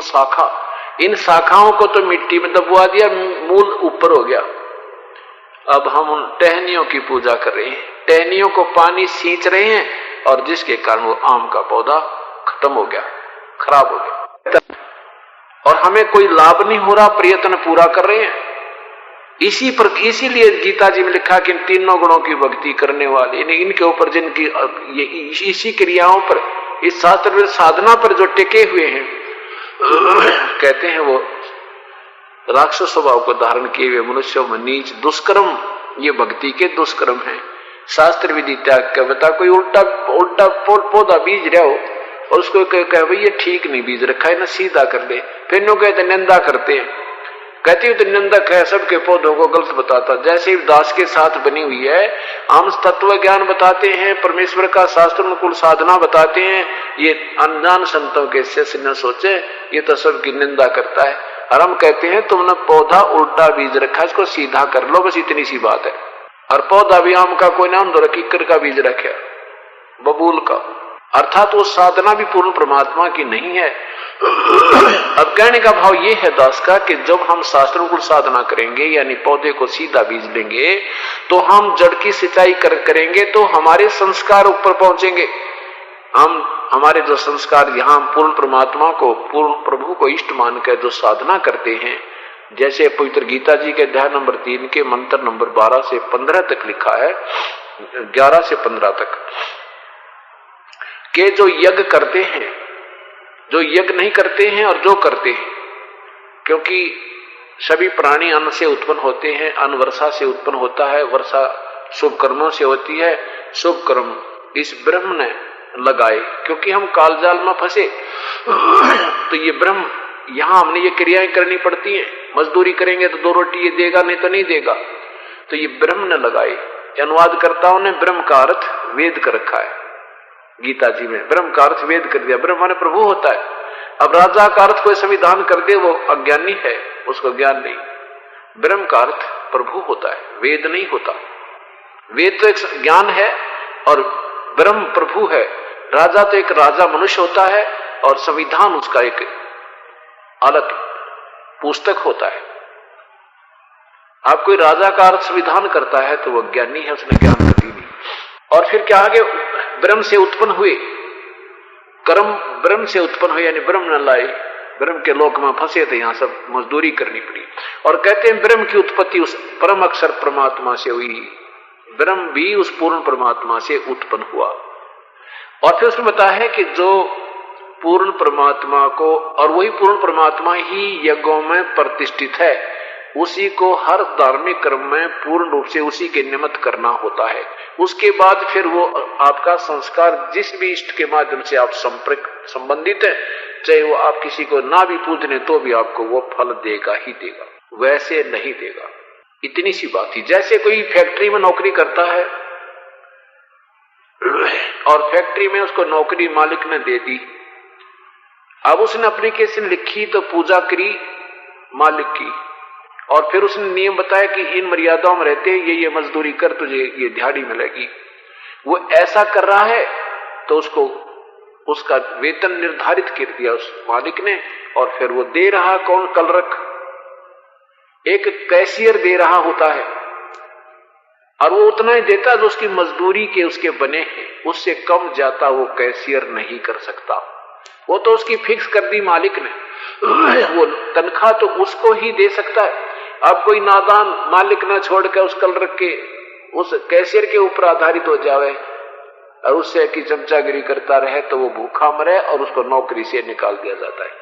शाखा, इन शाखाओं को तो मिट्टी में दबवा दिया, मूल ऊपर हो गया। अब हम उन टहनियों की पूजा कर रहे हैं, टहनियों को पानी सींच रहे हैं, और जिसके कारण वो आम का पौधा खत्म हो गया, खराब हो गया, और हमें कोई लाभ नहीं हो रहा, प्रयत्न पूरा कर रहे हैं। इसीलिए गीता जी में लिखा कि इन तीनों गुणों की भक्ति करने वाले, इनके ऊपर जिनकी इसी क्रियाओं पर, इस शास्त्र साधना पर जो टिके हुए हैं, कहते हैं वो राक्षस स्वभाव को धारण किए हुए मनुष्यों में नीच दुष्कर्म, ये भक्ति के दुष्कर्म हैं। शास्त्र विधि त्याग कर बता, कोई उल्टा पौधा बीज रहा हो और उसको कहे भाई ये ठीक नहीं बीज रखा है ना, सीधा कर दे, फिर नो कहते निंदा करते हैं, कहती हूँ तो निंदक है, सबके पौधों को गलत बताता। जैसे दास के साथ बनी हुई है, हम तत्व ज्ञान बताते हैं, परमेश्वर का शास्त्र अनुकूल साधना बताते हैं, ये अनजान संतों के शिष्य न सोचे ये तो सबकी निंदा करता है। और हम कहते हैं तुमने पौधा उल्टा बीज रखा, इसको सीधा कर लो, बस इतनी सी बात है। और पौधा भी आम का कोई नाम दो, किक्कर का बीज रखे, बबूल का, अर्थात वो साधना भी पूर्ण परमात्मा की नहीं है। अब कहने का भाव ये है दास का कि जब हम शास्त्रों साधना करेंगे, यानी पौधे को सीधा बीज लेंगे, तो हम जड़ की सिंचाई करेंगे, तो हमारे संस्कार ऊपर पहुंचेंगे। हम हमारे जो संस्कार यहां पूर्ण परमात्मा को, पूर्ण प्रभु को इष्ट मानकर जो साधना करते हैं, जैसे पवित्र गीता जी के अध्याय नंबर 3 के मंत्र नंबर 12 से 15 तक लिखा है, 11 से 15 तक के जो यज्ञ करते हैं, जो यज्ञ नहीं करते हैं और जो करते हैं, क्योंकि सभी प्राणी अन्न से उत्पन्न होते हैं, अन्न वर्षा से उत्पन्न होता है, वर्षा शुभ कर्मों से होती है, शुभ कर्म इस ब्रह्म ने लगाए, क्योंकि हम कालजाल में फंसे तो ये ब्रह्म, यहां हमने ये क्रियाएं करनी पड़ती हैं। मजदूरी करेंगे तो 2 रोटी ये देगा, नहीं तो नहीं देगा, तो ये ब्रह्म ने लगाए। अनुवादकर्ताओं ने ब्रह्म का अर्थ वेद कर रखा है, गीता जी में ब्रह्म का अर्थ वेद कर दिया, ब्रह्म माने प्रभु होता है। अब राजा का अर्थ कोई संविधान कर दे वो अज्ञानी है, उसको ज्ञान नहीं। ब्रह्म का अर्थ प्रभु होता है, वेद नहीं होता। वेद तो एक ज्ञान है और ब्रह्म प्रभु है। राजा तो एक राजा मनुष्य होता है और संविधान उसका एक अलग पुस्तक होता है। आप कोई राजा का अर्थ संविधान करता है तो वह ज्ञानी है, उसने ज्ञान कभी नहीं। और फिर क्या आगे, ब्रह्म से उत्पन्न हुए कर्म, ब्रह्म से उत्पन्न हुए, यानी ब्रह्म न लाए, ब्रह्म के लोक में फंसे थे, यहां सब मजदूरी करनी पड़ी। और कहते हैं ब्रह्म की उत्पत्ति उस परम अक्षर परमात्मा से हुई, ब्रह्म भी उस पूर्ण परमात्मा से उत्पन्न हुआ। और फिर उसमें बताया है कि जो पूर्ण परमात्मा को, और वही पूर्ण परमात्मा ही यज्ञों में प्रतिष्ठित है, उसी को हर धार्मिक कर्म में पूर्ण रूप से उसी के निमित्त करना होता है। उसके बाद फिर वो आपका संस्कार जिस भी इष्ट के माध्यम से आप संबंधित है, चाहे वो आप किसी को ना भी पूजने तो भी आपको वो फल देगा ही देगा, वैसे नहीं देगा। इतनी सी बात थी। जैसे कोई फैक्ट्री में नौकरी करता है और फैक्ट्री में उसको नौकरी मालिक ने दे दी, अब उसने एप्लीकेशन लिखी तो पूजा करी मालिक की, और फिर उसने नियम बताया कि इन मर्यादाओं में रहते ये मजदूरी कर, तुझे ये दिहाड़ी मिलेगी। वो ऐसा कर रहा है तो उसको उसका वेतन निर्धारित कर दिया उस मालिक ने, और फिर वो दे रहा कौन, कल रख एक कैशियर दे रहा होता है, और वो उतना ही देता जो उसकी मजदूरी के उसके बने हैं, उससे कम जाता वो कैशियर नहीं कर सकता। वो तो उसकी फिक्स कर दी मालिक ने, वो तनख्वाह तो उसको ही दे सकता है। अब कोई नादान मालिक न छोड़कर उस कल रख के उस कैशियर के ऊपर आधारित हो जावे और उससे की चमचागिरी करता रहे तो वो भूखा मरे और उसको नौकरी से निकाल दिया जाता है।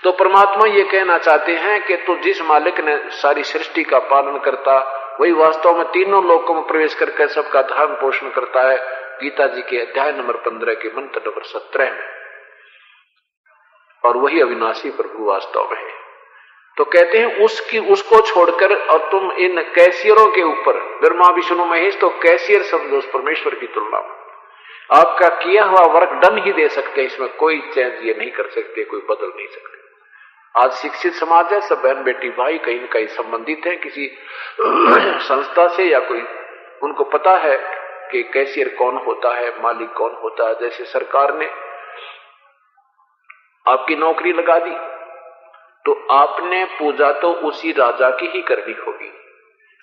तो परमात्मा ये कहना चाहते हैं कि तो जिस मालिक ने सारी सृष्टि का पालन करता, वही वास्तव में तीनों लोकों में प्रवेश करके सबका धारण पोषण करता है। गीता जी के अध्याय नंबर 15 के मंत्र नंबर 17 में, और वही अविनाशी प्रभु वास्तव में है। तो कहते हैं उसको छोड़कर और तुम इन कैशियरों के ऊपर, ब्रह्मा विष्णु महेश तो कैशियर समझो उस परमेश्वर की तुलना में, आपका किया हुआ वर्क डन ही दे सकते हैं, इसमें कोई चेंज ये नहीं कर सकते, कोई बदल नहीं सकते। आज शिक्षित समाज है, सब बहन बेटी भाई कहीं न कहीं संबंधित है किसी संस्था से, या कोई उनको पता है कि कैशियर कौन होता है, मालिक कौन होता है। जैसे सरकार ने आपकी नौकरी लगा दी, तो आपने पूजा तो उसी राजा की ही करनी होगी।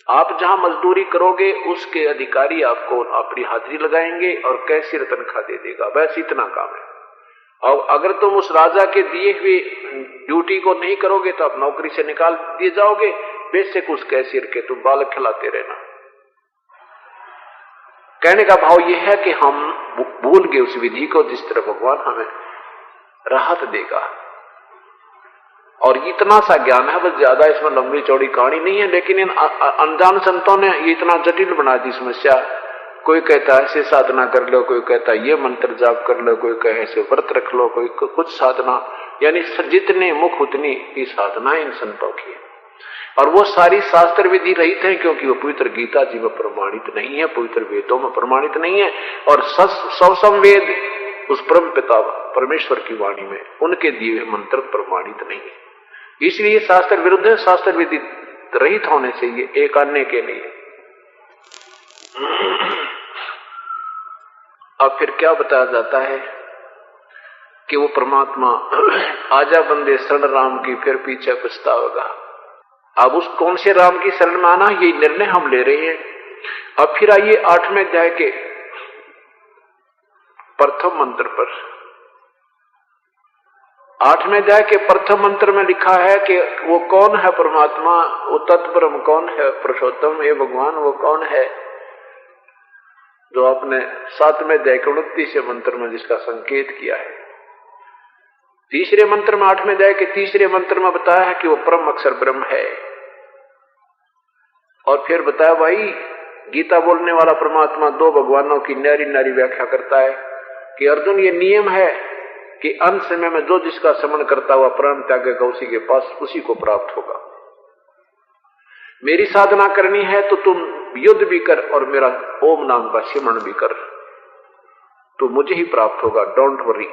आप जहां मजदूरी करोगे उसके अधिकारी आपको अपनी हाजिरी लगाएंगे और कैसी तनख्वाह दे देगा, बस इतना काम है। और अगर तुम उस राजा के दिए हुए ड्यूटी को नहीं करोगे तो आप नौकरी से निकाल दिए जाओगे, बेशक उस कैशियर के तुम बालक खिलाते रहना। कहने का भाव यह है कि हम भूल गए उस विधि को जिस तरह भगवान हमें राहत देगा। और इतना सा ज्ञान है, बस ज्यादा इसमें लंबी चौड़ी कहानी नहीं है, लेकिन इन अनजान संतों ने ये इतना जटिल बना दी समस्या। कोई कहता है ऐसे साधना कर लो, कोई कहता है ये मंत्र जाप कर लो, कोई कहे ऐसे व्रत रख लो, कोई कुछ साधना, यानी जितने मुख उतनी ही साधना इन संतों की है। और वो सारी शास्त्र विधि रहित है, क्योंकि वो पवित्र गीता जी में प्रमाणित नहीं है, पवित्र वेदों में प्रमाणित नहीं है। और सवसम वेद उस परम पिता परमेश्वर की वाणी में उनके दिए मंत्र प्रमाणित नहीं है, इसलिए शास्त्र विरुद्ध है। शास्त्र विधि रहित होने से ये एक अन्य के लिए। अब फिर क्या बताया जाता है कि वो परमात्मा आजा बंदे शरण राम की, फिर पीछे पछतावेगा। अब उस कौन से राम की शरण में आना, ये निर्णय हम ले रहे हैं। अब फिर आइए 8वें अध्याय के प्रथम मंत्र पर। 8वें अध्याय के प्रथम मंत्र में लिखा है कि वो कौन है परमात्मा, वो तत्परम कौन है, पुरुषोत्तम ये भगवान वो कौन है, जो आपने 7वें अध्याय के 29 मंत्र में जिसका संकेत किया है। तीसरे मंत्र में 8वें अध्याय के तीसरे मंत्र में बताया है कि वो परम अक्षर ब्रह्म है। और फिर बताया भाई गीता बोलने वाला परमात्मा दो भगवानों की न्यारी न्यारी व्याख्या करता है कि अर्जुन ये नियम है कि अंत समय में जो जिसका स्मरण करता हुआ प्राण त्यागेगा उसी के पास उसी को प्राप्त होगा। मेरी साधना करनी है तो तुम युद्ध भी कर और मेरा ओम नाम का स्मरण भी कर, तो मुझे ही प्राप्त होगा, डोंट वरी।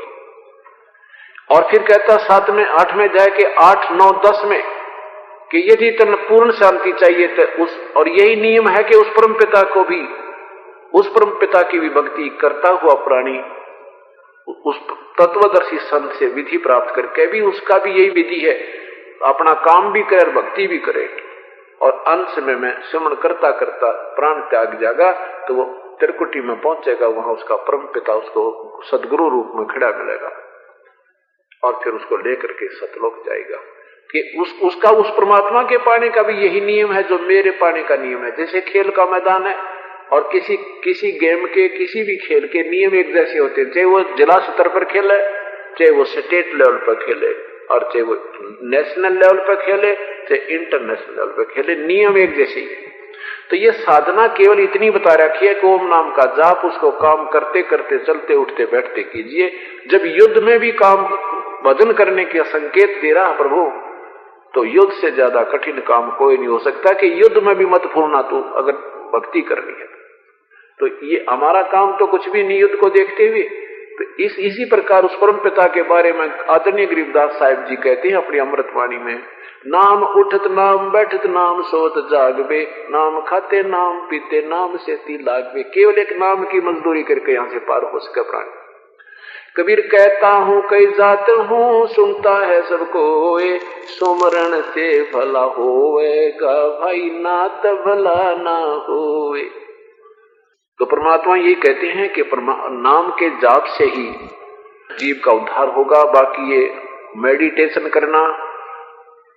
और फिर कहता 7वें 8वें अध्याय के 8, 9, 10 में कि यदि तन पूर्ण शांति चाहिए तो और यही नियम है कि उस परम पिता को भी, उस परम पिता की भी भक्ति करता हुआ प्राणी उस तत्वदर्शी संत से विधि प्राप्त करके भी उसका भी यही विधि है, अपना काम भी करे और भक्ति भी करे, और अंत समय में स्मरण करता करता प्राण त्याग जाएगा तो वो त्रिकुटी में पहुंचेगा, वहां उसका परम पिता उसको सदगुरु रूप में खड़ा मिलेगा और फिर उसको लेकर के सतलोक जाएगा। कि उसका उस परमात्मा के पाने का भी यही नियम है जो मेरे पाने का नियम है। जैसे खेल का मैदान है और किसी गेम के, किसी भी खेल के नियम एक जैसे होते हैं, चाहे वो जिला स्तर पर खेले, चाहे वो स्टेट लेवल पर खेले, और चाहे वो नेशनल लेवल पर खेले, चाहे इंटरनेशनल लेवल पर खेले, नियम एक जैसे ही। तो ये साधना केवल इतनी बता रखी है कि ओम नाम का जाप उसको काम करते करते, चलते उठते बैठते कीजिए। जब युद्ध में भी काम भजन करने के संकेत दे रहा प्रभु, तो युद्ध से ज्यादा कठिन काम कोई नहीं हो सकता कि युद्ध में भी मत भूलना तू, अगर भक्ति करनी है तो ये हमारा काम तो कुछ भी नहीं युद्ध को देखते हुए। तो इसी प्रकार उस परम पिता के बारे में आदरणीय गरीबदास साहिब जी कहते हैं अपनी अमृतवाणी में, नाम उठत नाम बैठत नाम सोत जागवे, नाम खाते नाम पीते नाम से ती लागवे। केवल एक नाम की मजदूरी करके यहां से पार हो सके प्राणी। कबीर कहता हूं कई जात हूं, सुनता है सबको, सुमरण से भला होएगा भाई, नात भला ना होए। तो परमात्मा यही कहते हैं कि नाम के जाप से ही जीव का उद्धार होगा। बाकी ये मेडिटेशन करना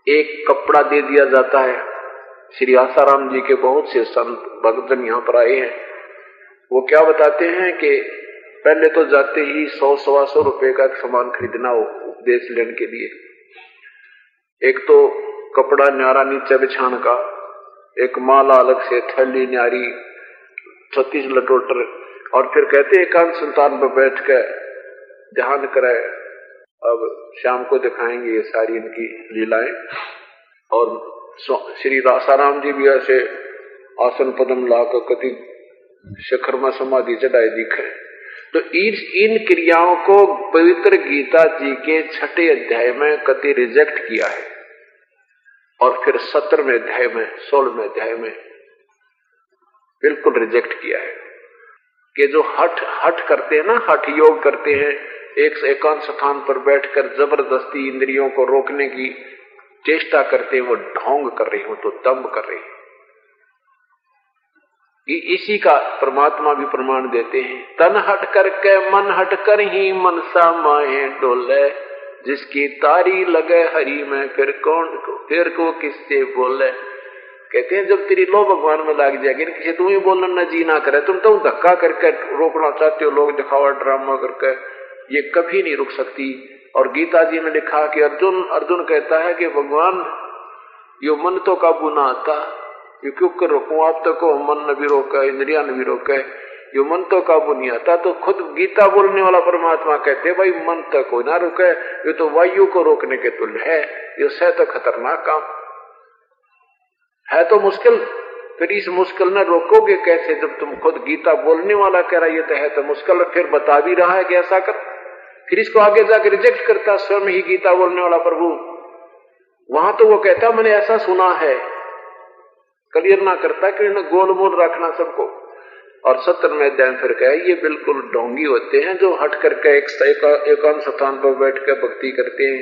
एक कपड़ा दे दिया जाता है। श्री आसाराम जी के बहुत से संत भक्तजन यहाँ पर आए हैं, वो क्या बताते हैं कि पहले तो जाते ही 100-125 रुपए का सामान खरीदना हो उपदेश लेने के लिए। एक तो कपड़ा न्यारा नीचे बिछाने का, एक माला अलग से, थैली न्यारी, 36 लटोटर, और फिर कहते एकांत संतान पर बैठ कर ध्यान करे। अब शाम को दिखाएंगे ये सारी इनकी लीलाएं। और श्री आसाराम जी भी ऐसे आसन पदम लाकर कति शिखर में समाधि चढ़ाई दिखे। तो इन क्रियाओं को पवित्र गीता जी के 6ठे अध्याय में कति रिजेक्ट किया है, और फिर 17वें अध्याय में, 16वें अध्याय में बिल्कुल रिजेक्ट किया है कि जो हठ करते हैं ना, हठ योग करते हैं, एक एकांत स्थान पर बैठकर जबरदस्ती इंद्रियों को रोकने की चेष्टा करते वो ढोंग कर रही हो, तो दम्भ कर रही। इसी का परमात्मा भी प्रमाण देते हैं। तन हट करके मन हट कर ही मनसा माहे डोले, जिसकी तारी लगे हरि में फिर को किससे बोले। कहते हैं जब तेरी लो भगवान में लग जाएगी, किसी तुम ही बोलना न जी ना करे, तुम तो धक्का करके रोकना चाहते हो, लोग दिखावा ड्रामा करके, ये कभी नहीं रुक सकती। और गीता जी में लिखा कि अर्जुन कहता है कि भगवान यो मन तो काबू ना आता, ये क्यों कर रोकूं, आप तक को मन न भी रोका, इंद्रिया न भी रोके, यो मन तो काबू नहीं आता। तो खुद गीता बोलने वाला परमात्मा कहते भाई मन तक को ना रुके, ये तो वायु को रोकने के तुल्य है, ये सह तो खतरनाक काम है, तो मुश्किल। फिर इस मुश्किल में रोकोगे कैसे जब तुम खुद गीता बोलने वाला कह रहा है तो मुश्किल, फिर बता भी रहा है कि ऐसा कर, फिर इसको आगे जाकर रिजेक्ट करता स्वयं ही गीता बोलने वाला प्रभु। वहां तो वो कहता मैंने ऐसा सुना है, क्लियर ना करता कि गोल मोल रखना सबको। और 17वें अध्याय फिर कहे ये बिल्कुल ढोंगी होते हैं जो हट करके एकांत स्थान पर बैठ कर भक्ति करते हैं,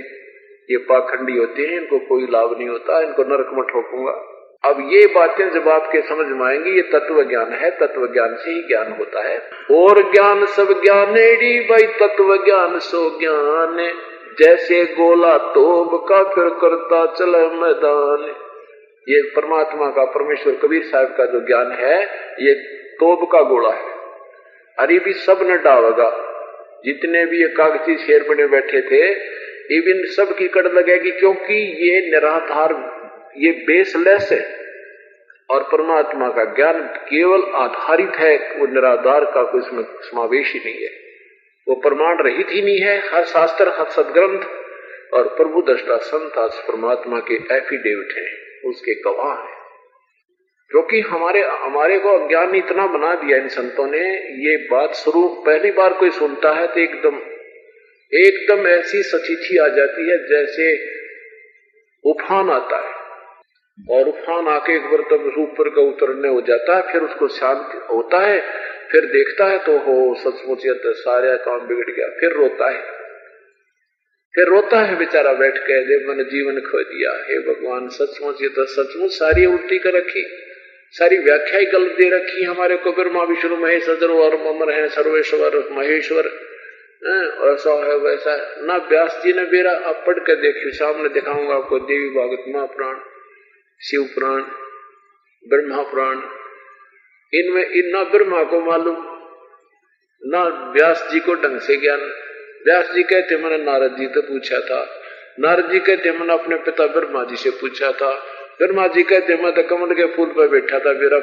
ये पाखंडी होते हैं, इनको कोई लाभ नहीं होता, इनको नरक में ठोकूंगा। अब ये बातें जब आपके समझ में आएंगी, ये तत्व ज्ञान है, तत्व ज्ञान से ही ज्ञान होता है। और ज्ञान सब ज्ञानेड़ी भाई तत्व ज्ञान सो ज्ञान, जैसे गोला तोब का फिर करता चले मैदान। ये परमात्मा का, परमेश्वर कबीर साहब का जो ज्ञान है ये तोब का गोला है, अरे भी सब न डालेगा। जितने भी ये कागजी शेर बने बैठे थे, इवन सब की कड़ लगेगी, क्योंकि ये निराधार, ये बेसलेस है। और परमात्मा का ज्ञान केवल आधारित है, वो निराधार का कोई इसमें समावेश ही नहीं है, वो प्रमाण रहित ही नहीं है। हर शास्त्र, हर सदग्रंथ और प्रभु दृष्टा संत आज परमात्मा के एफिडेविट हैं, उसके गवाह है। क्योंकि हमारे को अज्ञान इतना बना दिया इन संतों ने। ये बात शुरू पहली बार कोई सुनता है तो एकदम ऐसी सचीची आ जाती है जैसे उफान आता है, और उफान आके एक बार तब ऊपर का उतरने हो जाता है, फिर उसको शांत होता है, फिर देखता है तो हो सचमुच सारा काम बिगड़ गया, फिर रोता है बेचारा बैठ के, जब मैंने जीवन खो दिया, हे भगवान सचमुच ये तो सचमुच सारी उल्टी कर रखी, सारी व्याख्या ही गलत दे रखी हमारे को। ब्रह्मा विष्णु महेश अजरो और अमर है सर्वेश्वर महेश्वर, ऐसा है वैसा है ना। व्यास जी ने मेरा आप पढ़ कर देखिए, सामने दिखाऊंगा आपको देवी भागवत, महापुराण, शिव पुराण, ब्रह्मा पुराण, इनमें ना ब्रह्मा को मालूम ना व्यास जी को ढंग से ज्ञान। व्यास जी कहते मैंने नारद जी से पूछा था, नारद जी कहते मैंने अपने पिता ब्रह्मा जी से पूछा था, ब्रह्मा जी कहते मैं तो कमल के फूल पर बैठा था, मेरा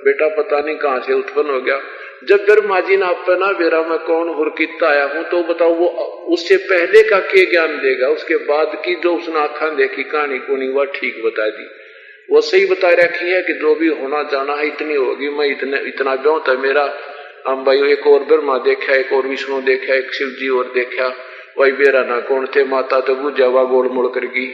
बेटा पता नहीं कहां से उत्पन्न हो गया। जब ब्रह्मा जी ने अपना बेरा मैं कौन हुरकिता आया हूं, तो बताओ वो उससे पहले का क्या ज्ञान देगा, उसके बाद की जो उसने आंखें देखी कहानी कोनी वह ठीक बता दी, वो सही बता रखी है कि जो भी होना जाना है इतनी होगी, मैं इतना ब्यों था मेरा। हम भाई एक और ब्रह्मा देखा, एक और विष्णु देखा, एक शिव जी और देखा, वही बेरा ना कौन थे, माता तो बुझावा गोल मोड़ कर गई।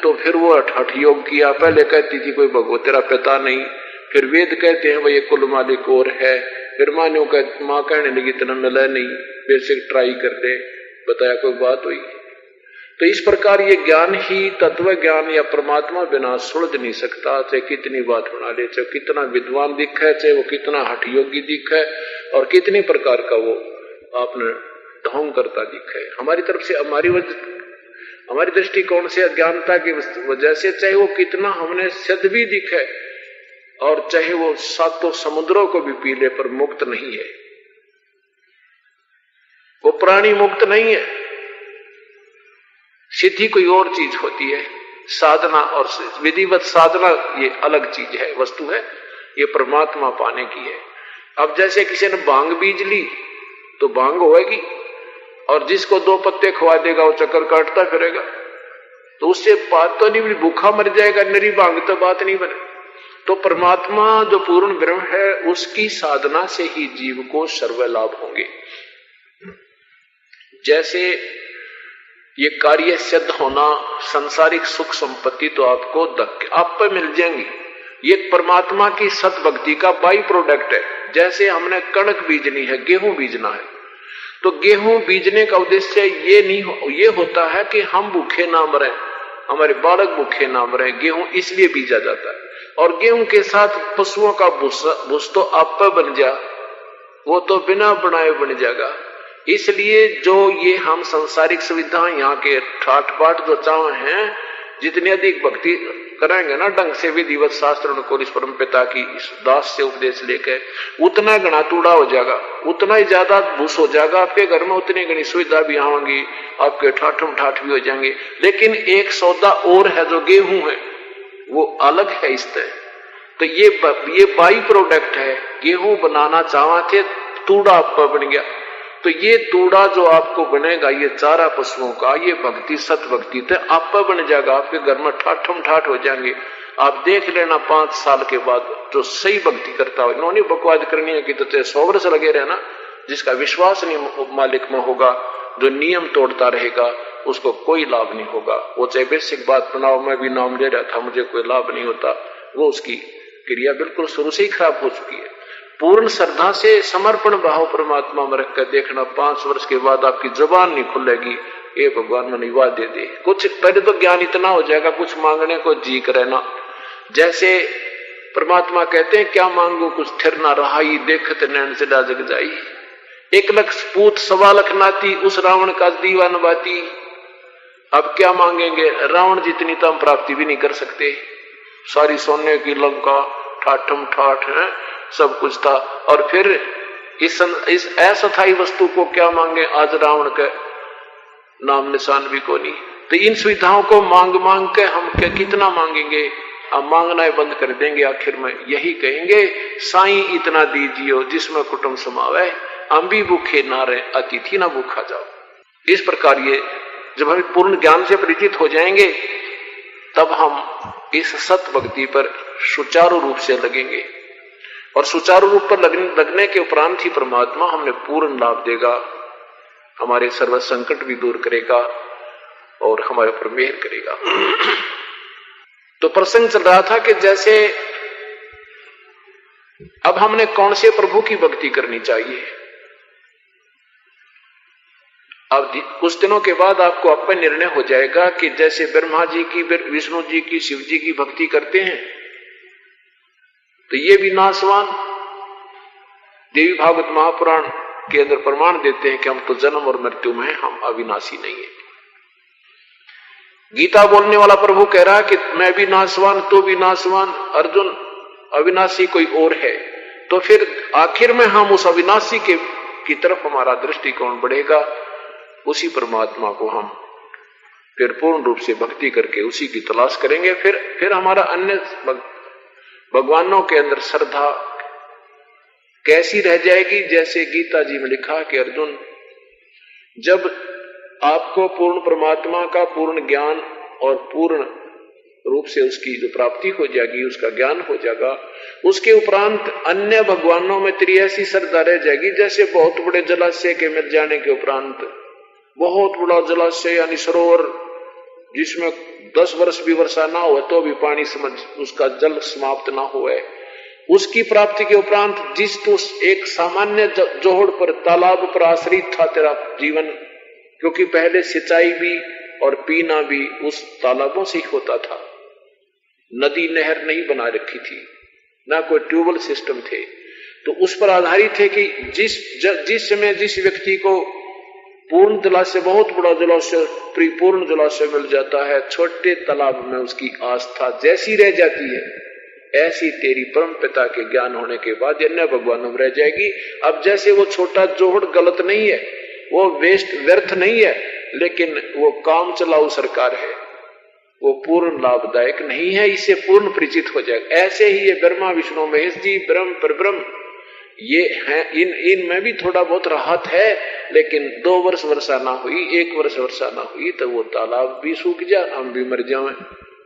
तो फिर वो हठ योग किया, पहले कहती थी कोई भगवत तेरा पिता नहीं, फिर वेद कहते हैं भाई कुल मालिक और है, फिर मान्यो माँ कहने लगी इतना मिला नहीं, बेसिक ट्राई कर दे, बताया कोई बात हुई। तो इस प्रकार ये ज्ञान ही तत्व ज्ञान या परमात्मा बिना सुलझ नहीं सकता, चाहे कितनी बात बना ले, चाहे कितना विद्वान दिखे, चाहे वो कितना हठ योगी दिखे, और कितनी प्रकार का वो आपने ढोंग करता दिखे। हमारी तरफ से हमारी दृष्टिकोण से अज्ञानता की वजह से चाहे वो कितना हमने सिद्ध भी दिखे, और चाहे वो सातों समुद्रों को भी पी ले, पर मुक्त नहीं है, वो प्राणी मुक्त नहीं है। सिद्धि कोई और चीज होती है, साधना और विधिवत साधना ये अलग चीज है, वस्तु है, ये परमात्मा पाने की है। अब जैसे किसी ने भांग बीज ली तो भांग होएगी, और जिसको 2 पत्ते खवा देगा वो चक्कर काटता फिरेगा, तो उससे बात तो नहीं, भूखा मर जाएगा, नरी भांग तो बात नहीं बने। तो परमात्मा जो पूर्ण ब्रह्म है उसकी साधना से ही जीव को सर्व लाभ होंगे। जैसे ये कार्य सिद्ध होना, सांसारिक सुख संपत्ति तो आपको आप पे मिल जाएंगी, ये परमात्मा की सत भक्ति का बाई प्रोडक्ट है। जैसे हमने कणक बीजनी है, गेहूं बीजना है, तो गेहूं बीजने का उद्देश्य ये होता है कि हम भूखे ना मरें, हमारे बालक भूखे ना मरें, गेहूं इसलिए बीजा जाता है। और गेहूं के साथ पशुओं का भूस तो आप बन जा, वो तो बिना बनाए बन जाएगा। इसलिए जो ये हम संसारिक सुविधाएं यहाँ के ठाट बाट जो चाव हैं, जितनी अधिक भक्ति करेंगे ना ढंग से विधिवत शास्त्र को इस परम पिता की इस दास से उपदेश लेकर, उतना गणा तूड़ा हो जाएगा, उतना ही ज्यादा भूस हो जाएगा आपके घर में, उतनी गणी सुविधा भी आएंगी, आपके ठाठम ठाठ भी हो जाएंगे। लेकिन एक सौदा और है जो गेहूं है, वो अलग है इस तरह। तो ये बाई प्रोडक्ट है। गेहूं बनाना चाहते थे, तूड़ा आपका बन गया। तो ये तूड़ा जो आपको बनेगा, ये चारा पशुओं का, ये भक्ति सत भक्ति तो आप बन जाएगा, आपके घर में ठाठम ठाठ हो जाएंगे। आप देख लेना 5 साल के बाद जो सही भक्ति करता हो, इन्होंने बकवाद करनी है कि तो 100 वर्ष लगे रहना, जिसका विश्वास नहीं मालिक में होगा, जो नियम तोड़ता रहेगा, उसको कोई लाभ नहीं होगा। वो चाहे बेसिक बात बनाओ, मैं भी नाम ले रहा था, मुझे कोई लाभ नहीं होता, वो उसकी क्रिया बिल्कुल शुरू से ही खराब हो चुकी है। पूर्ण श्रद्धा से समर्पण भाव परमात्मा में रखकर देखना, 5 वर्ष के बाद आपकी जुबान नहीं खुलेगी, ये भगवान में निवाह दे दे। कुछ पहले तो ज्ञान इतना हो जाएगा, कुछ मांगने को जी रहना। जैसे परमात्मा कहते हैं, क्या मांगो कुछ थिर ना रहाई, देखत नैन से जग जाई। 1 लाख पूत 1.25 लाख नाती, उस रावण का दीवान बाती। अब क्या मांगेंगे, रावण जितनी तो हम प्राप्ति भी नहीं कर सकते, सारी सोने की लंका ठाठम ठाठ है, सब कुछ था। और फिर इस अस्थायी वस्तु को क्या मांगे, आज रावण के नाम निशान भी को नहीं। तो इन सुविधाओं को मांग मांग के हम कितना मांगेंगे, हम मांगना ही बंद कर देंगे। आखिर में यही कहेंगे, साईं इतना दीजियो जिसमें कुटुंब समावे, हम भी भूखे ना रहे, अतिथि ना भूखा जाओ। इस प्रकार ये जब हम पूर्ण ज्ञान से परिचित हो जाएंगे, तब हम इस सत भक्ति पर सुचारू रूप से लगेंगे। और सुचारू रूप पर लगने के उपरांत ही परमात्मा हमें पूर्ण लाभ देगा, हमारे सर्व संकट भी दूर करेगा और हमारे ऊपर मेहर करेगा। तो प्रसंग चल रहा था कि जैसे अब हमने कौन से प्रभु की भक्ति करनी चाहिए। अब कुछ दिनों के बाद आपको अपना निर्णय हो जाएगा कि जैसे ब्रह्मा जी की, विष्णु जी की, शिव जी की भक्ति करते हैं, तो ये भी नासवान। देवी भागवत महापुराण के अंदर प्रमाण देते हैं कि हम तो जन्म और मृत्यु में हैं, हम अविनाशी नहीं है। गीता बोलने वाला प्रभु कह रहा है कि मैं भी नासवान, तो भी नासवान, अर्जुन अविनाशी कोई और है। तो फिर आखिर में हम उस अविनाशी की तरफ हमारा दृष्टिकोण बढ़ेगा, उसी परमात्मा को हम फिर पूर्ण रूप से भक्ति करके उसी की तलाश करेंगे। फिर हमारा अन्य भगवानों के अंदर श्रद्धा कैसी रह जाएगी। जैसे गीता जी में लिखा कि अर्जुन, जब आपको पूर्ण परमात्मा का पूर्ण ज्ञान और पूर्ण रूप से उसकी जो प्राप्ति हो जाएगी, उसका ज्ञान हो जाएगा, उसके उपरांत अन्य भगवानों में तेरी ऐसी श्रद्धा रह जाएगी जैसे बहुत बड़े जलाशय के मिल जाने के उपरांत, बहुत बड़ा जलाशय यानी सरोवर जिसमें 10 वर्ष भी वर्षा ना हो तो भी पानी समझ उसका जल समाप्त ना हुए, उसकी प्राप्ति के उपरांत जिस तो एक सामान्य जोहड़ पर, तालाब पर आश्रित था तेरा जीवन, क्योंकि पहले सिंचाई भी और पीना भी उस तालाबों से ही होता था, नदी नहर नहीं बना रखी थी, ना कोई ट्यूबवेल सिस्टम थे, तो उस पर आधारित है कि जिस समय जिस व्यक्ति को पूर्ण जलाशय, बहुत बड़ा जलाशय, परिपूर्ण जलाशय मिल जाता है, छोटे तालाब में उसकी आस्था जैसी रह जाती है, ऐसी तेरी परम पिता के ज्ञान होने के बाद अन्य भगवानों में रह जाएगी। अब जैसे वो छोटा जोहड़ गलत नहीं है, वो व्यर्थ नहीं है, लेकिन वो काम चलाऊ सरकार है, वो पूर्ण लाभदायक नहीं है, इससे पूर्ण परिचित हो जाएगा। ऐसे ही ये ब्रह्मा विष्णु महेश जी, ब्रह्म परब्रह्म, ये हैं, इन में भी थोड़ा बहुत राहत है, लेकिन 2 वर्ष वर्षा ना हुई, 1 वर्ष वर्षा ना हुई तो वो तालाब भी सूख जा, हम भी मर जाएं,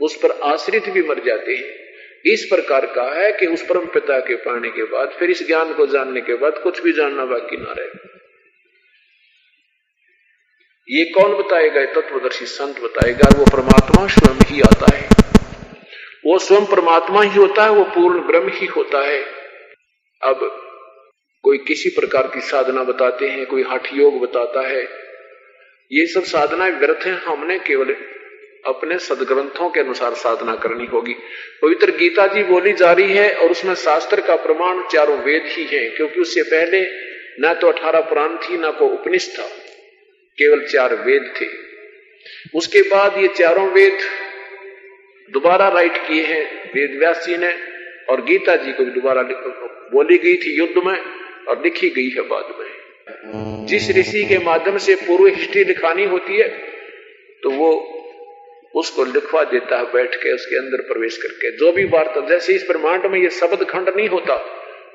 उस पर आश्रित भी मर जाते हैं। इस प्रकार का है कि उस परम पिता के पाने के बाद, फिर इस ज्ञान को जानने के बाद कुछ भी जानना बाकी ना रहे। ये कौन बताएगा? तत्वदर्शी संत बताएगा। वो परमात्मा स्वयं ही आता है, वो स्वयं परमात्मा ही होता है, वो पूर्ण ब्रह्म ही होता है। अब कोई किसी प्रकार की साधना बताते हैं, कोई हठ योग बताता है। ये सब साधना व्यर्थ है। हमने केवल अपने सदग्रंथों के अनुसार साधना करनी होगी। पवित्र गीता जी बोली जा रही है और उसमें शास्त्र का प्रमाण चारों वेद ही है, क्योंकि उससे पहले न तो 18 पुराण थी, न को उपनिषद था, केवल 4 वेद थे। उसके बाद ये चारों वेद दोबारा राइट किए हैं वेद व्यास जी ने, और गीता जी को भी दोबारा बोली गई थी युद्ध में और लिखी गई है बाद में। जिस ऋषि के माध्यम से पूर्व हिस्ट्री लिखानी होती है तो वो उसको लिखवा देता है बैठ के, उसके अंदर प्रवेश करके। जो भी वार्ता, जैसे इस ब्रह्मांड में ये शब्द खंड नहीं होता,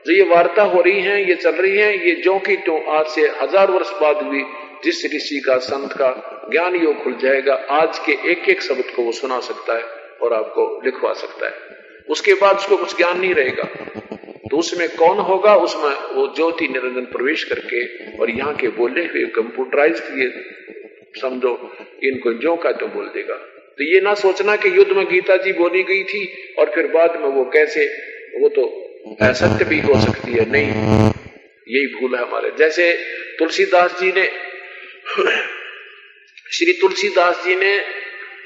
जो ये वार्ता हो रही है, ये चल रही है, ये जो कि तो आज से 1000 वर्ष बाद भी जिस ऋषि का, संत का ज्ञान योग खुल जाएगा, आज के एक एक शब्द को वो सुना सकता है और आपको लिखवा सकता है। उसके बाद उसको कुछ ज्ञान नहीं रहेगा। तो उसमें कौन होगा? उसमें वो ज्योति निरंजन प्रवेश करके और यहाँ के बोले हुए कंप्यूटराइज किए, समझो इनको जो का तो बोल देगा। तो ये ना सोचना कि युद्ध में गीता जी बोली गई थी और फिर बाद में वो कैसे, वो तो असत्य भी हो सकती है। नहीं, यही भूल है हमारे। जैसे तुलसीदास जी ने श्री तुलसीदास जी ने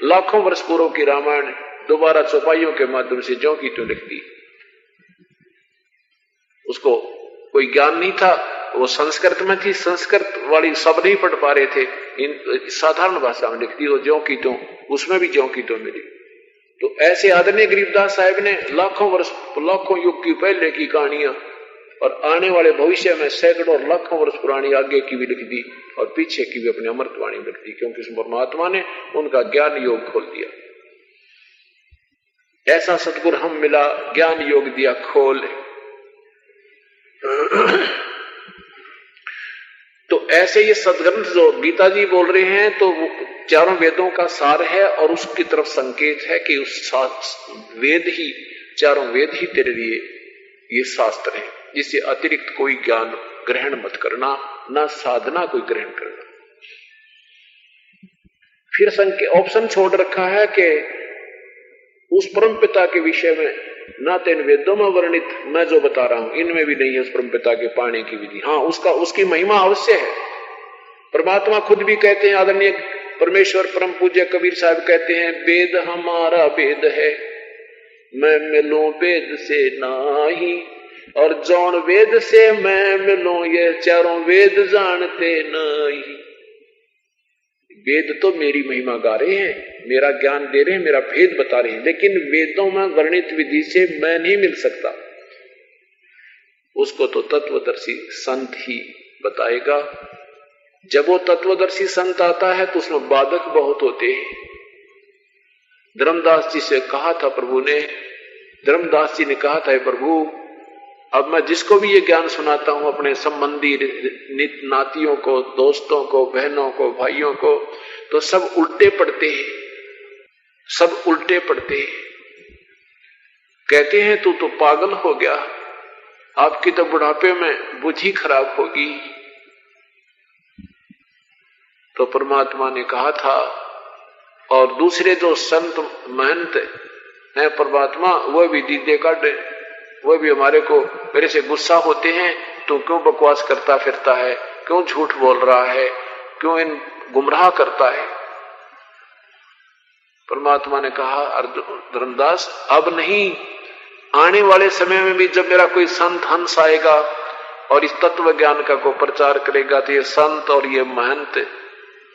लाखों वर्ष पूर्व की रामायण दोबारा चौपाइयों के माध्यम से जो की तो लिख दी। उसको कोई ज्ञान नहीं था, वो संस्कृत में थी, संस्कृत वाली सब नहीं पढ़ पा रहे थे, इन साधारण भाषा में लिख दी, वो ज्यों की तो उसमें भी ज्यों की तो मिली। तो ऐसे आदरणीय गरीबदास साहब ने लाखों वर्ष, लाखों युग की पहले की कहानियां और आने वाले भविष्य में सैकड़ों और लाखों वर्ष पुरानी आगे की भी लिख दी और पीछे की भी अपनी अमृतवाणी लिख दी, क्योंकि उस परमात्मा ने उनका ज्ञान योग खोल दिया। ऐसा सतगुरु हम मिला, ज्ञान योग दिया खोल। तो ऐसे ये सदग्रंथ जो गीता जी बोल रहे हैं, तो वो चारों वेदों का सार है और उसकी तरफ संकेत है कि उस वेद ही, चारों वेद ही तेरे लिए ये शास्त्र है, जिससे अतिरिक्त कोई ज्ञान ग्रहण मत करना, ना साधना कोई ग्रहण करना। फिर ऑप्शन छोड़ रखा है कि उस परम पिता के विषय में ना तो इन वेदों में वर्णित मैं जो बता रहा हूं इनमें भी नहीं है उस परम पिता के पाने की विधि। हाँ, उसकी महिमा अवश्य है। परमात्मा खुद भी कहते हैं, आदरणीय परमेश्वर परम पूज्य कबीर साहब कहते हैं, वेद हमारा वेद है, मैं मिलूं वेद से नाही, और जौन वेद से मैं मिलूं ये चारों वेद जानते नहीं। वेद तो मेरी महिमा गा रहे हैं, मेरा ज्ञान दे रहे हैं, मेरा भेद बता रहे हैं, लेकिन वेदों में वर्णित विधि से मैं नहीं मिल सकता। उसको तो तत्वदर्शी संत ही बताएगा। जब वो तत्वदर्शी संत आता है तो उसमें बाधक बहुत होते हैं। धर्मदास जी से कहा था प्रभु ने, धर्मदास जी ने कहा था, प्रभु अब मैं जिसको भी ये ज्ञान सुनाता हूं अपने संबंधी नातियों को, दोस्तों को, बहनों को, भाइयों को, तो सब उल्टे पड़ते हैं, सब उल्टे पड़ते हैं। कहते हैं तू तो पागल हो गया, आपकी तो बुढ़ापे में बुद्धि खराब होगी। तो परमात्मा ने कहा था, और दूसरे जो संत महंत हैं परमात्मा, वह भी दीदे काटे, वह भी हमारे को मेरे से गुस्सा होते हैं, तू क्यों बकवास करता फिरता है, क्यों झूठ बोल रहा है, क्यों इन गुमराह करता है। परमात्मा ने कहा, धर्मदास अब नहीं, आने वाले समय में भी जब मेरा कोई संत हंस आएगा और इस तत्व ज्ञान का को प्रचार करेगा, तो ये संत और ये महंत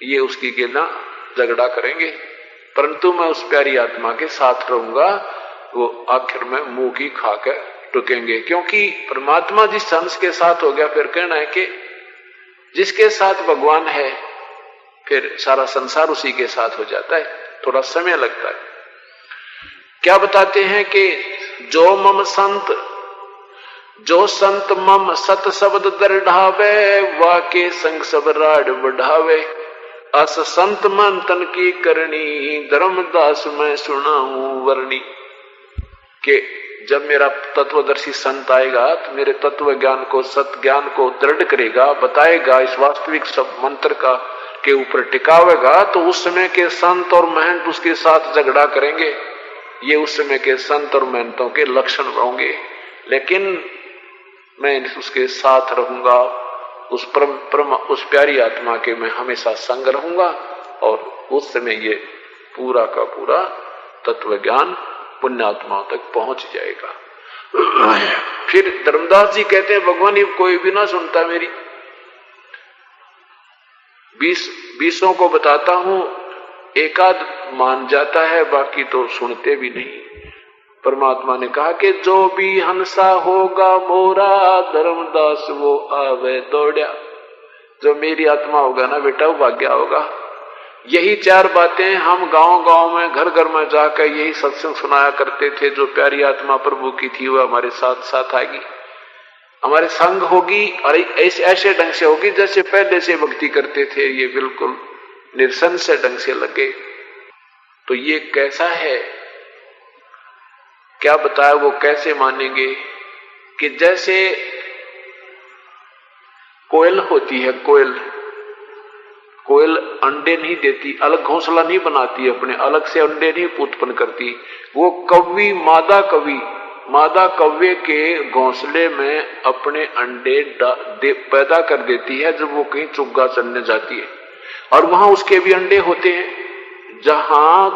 ये उसकी गिना झगड़ा करेंगे, परंतु मैं उस प्यारी आत्मा के साथ रहूंगा, वो आखिर में मुंह की खाकर टुकेंगे। क्योंकि परमात्मा जिस हंस के साथ हो गया, फिर कहना है कि जिसके साथ भगवान है फिर सारा संसार उसी के साथ हो जाता है, थोड़ा समय लगता है। क्या बताते हैं कि जो मम संत, जो संत मम सत शब्द दृढ़ावे, वाके संग सब राड बढ़ावे, अस संत मन तन की करनी, धर्मदास मैं सुनाऊं वर्णी। कि जब मेरा तत्वदर्शी संत आएगा तो मेरे तत्व ज्ञान को, सत ज्ञान को दृढ़ करेगा, बताएगा, इस वास्तविक सब मंत्र का के ऊपर टिकावेगा, तो उस समय के संत और महंत उसके साथ झगड़ा करेंगे। ये उस समय के संत और महंतों के लक्षण होंगे। लेकिन मैं उसके साथ रहूंगा, उस प्यारी आत्मा के मैं हमेशा संग रहूंगा, और उस समय ये पूरा का पूरा तत्व ज्ञान पुण्यात्माओं तक पहुंच जाएगा। फिर धर्मदास जी कहते हैं, भगवान ये कोई भी ना सुनता मेरी, 20 को बताता हूं, एकाध मान जाता है, बाकी तो सुनते भी नहीं। परमात्मा ने कहा कि जो भी हंसा होगा मोरा, धर्मदास वो आवे दौड़या। जो मेरी आत्मा होगा ना बेटा, वो भाग्या होगा। यही 4 बातें हम गांव-गांव में, घर घर में जाकर यही सत्संग सुनाया करते थे। जो प्यारी आत्मा प्रभु की थी वो हमारे साथ साथ आएगी, हमारे संग होगी, और ऐसे ढंग से होगी जैसे पहले से भक्ति करते थे। ये बिल्कुल निरसंशय ढंग से लगे। तो ये कैसा है, क्या बताया, वो कैसे मानेंगे कि जैसे कोयल होती है, कोयल अंडे नहीं देती, अलग घोंसला नहीं बनाती, अपने अलग से अंडे नहीं उत्पन्न करती। वो कौवी, मादा कौवे के घोंसले में अपने अंडे पैदा कर देती है जब वो कहीं चुग्गा चलने जाती है, और वहां उसके भी अंडे होते हैं। जहां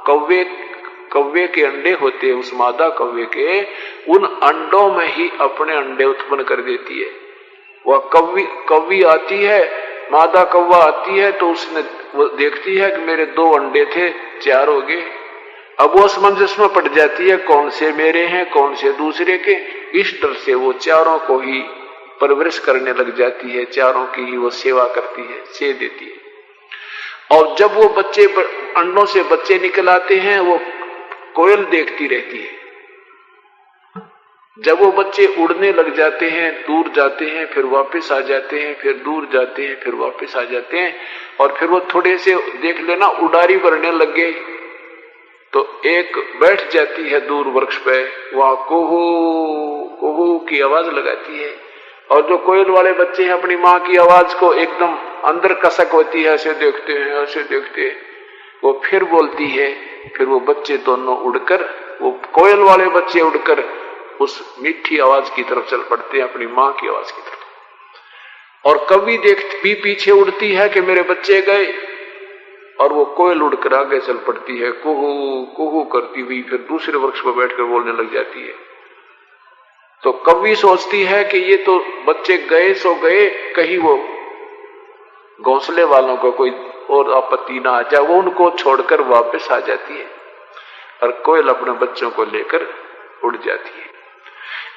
कौवे के अंडे होते हैं, उस मादा कौवे के, उन अंडों में ही अपने अंडे उत्पन्न कर देती है। वह कौवी आती है, मादा कौवा आती है, तो उसने वो देखती है कि मेरे 2 अंडे थे, 4 हो गए। अब वो असमंजस में पड़ जाती है, कौन से मेरे हैं, कौन से दूसरे के। इस तरह से वो चारों को ही परवरिश करने लग जाती है, चारों की ही वो सेवा करती है, सेवा देती है। और जब वो बच्चे, अंडों से बच्चे निकल आते हैं, वो कोयल देखती रहती है। जब वो बच्चे उड़ने लग जाते हैं, दूर जाते हैं, फिर वापस आ जाते हैं, फिर दूर जाते हैं, फिर वापस आ जाते हैं, और फिर वो थोड़े से देख लेना उड़ारी भरने लग गए, तो एक बैठ जाती है दूर वृक्ष पे, वहां कुहू कुहू की आवाज लगाती है। और जो कोयल वाले बच्चे हैं, अपनी माँ की आवाज को एकदम अंदर कसक होती है, ऐसे देखते हैं, ऐसे देखते हैं, वो फिर बोलती है। फिर वो बच्चे दोनों उड़कर, वो कोयल वाले बच्चे उड़कर उस मीठी आवाज की तरफ चल पड़ते हैं, अपनी माँ की आवाज की तरफ। और कभी भी पीछे उड़ती है कि मेरे बच्चे गए, और वो कोयल उड़कर आगे चल पड़ती है, कुहू कुहू करती हुई, फिर दूसरे वृक्ष पर बैठकर बोलने लग जाती है। तो कभी सोचती है कि ये तो बच्चे गए सो गए, कहीं वो घोंसले वालों को कोई और आपत्ति ना आ जाए, वो उनको छोड़कर वापस आ जाती है, और कोयल अपने बच्चों को लेकर उड़ जाती है।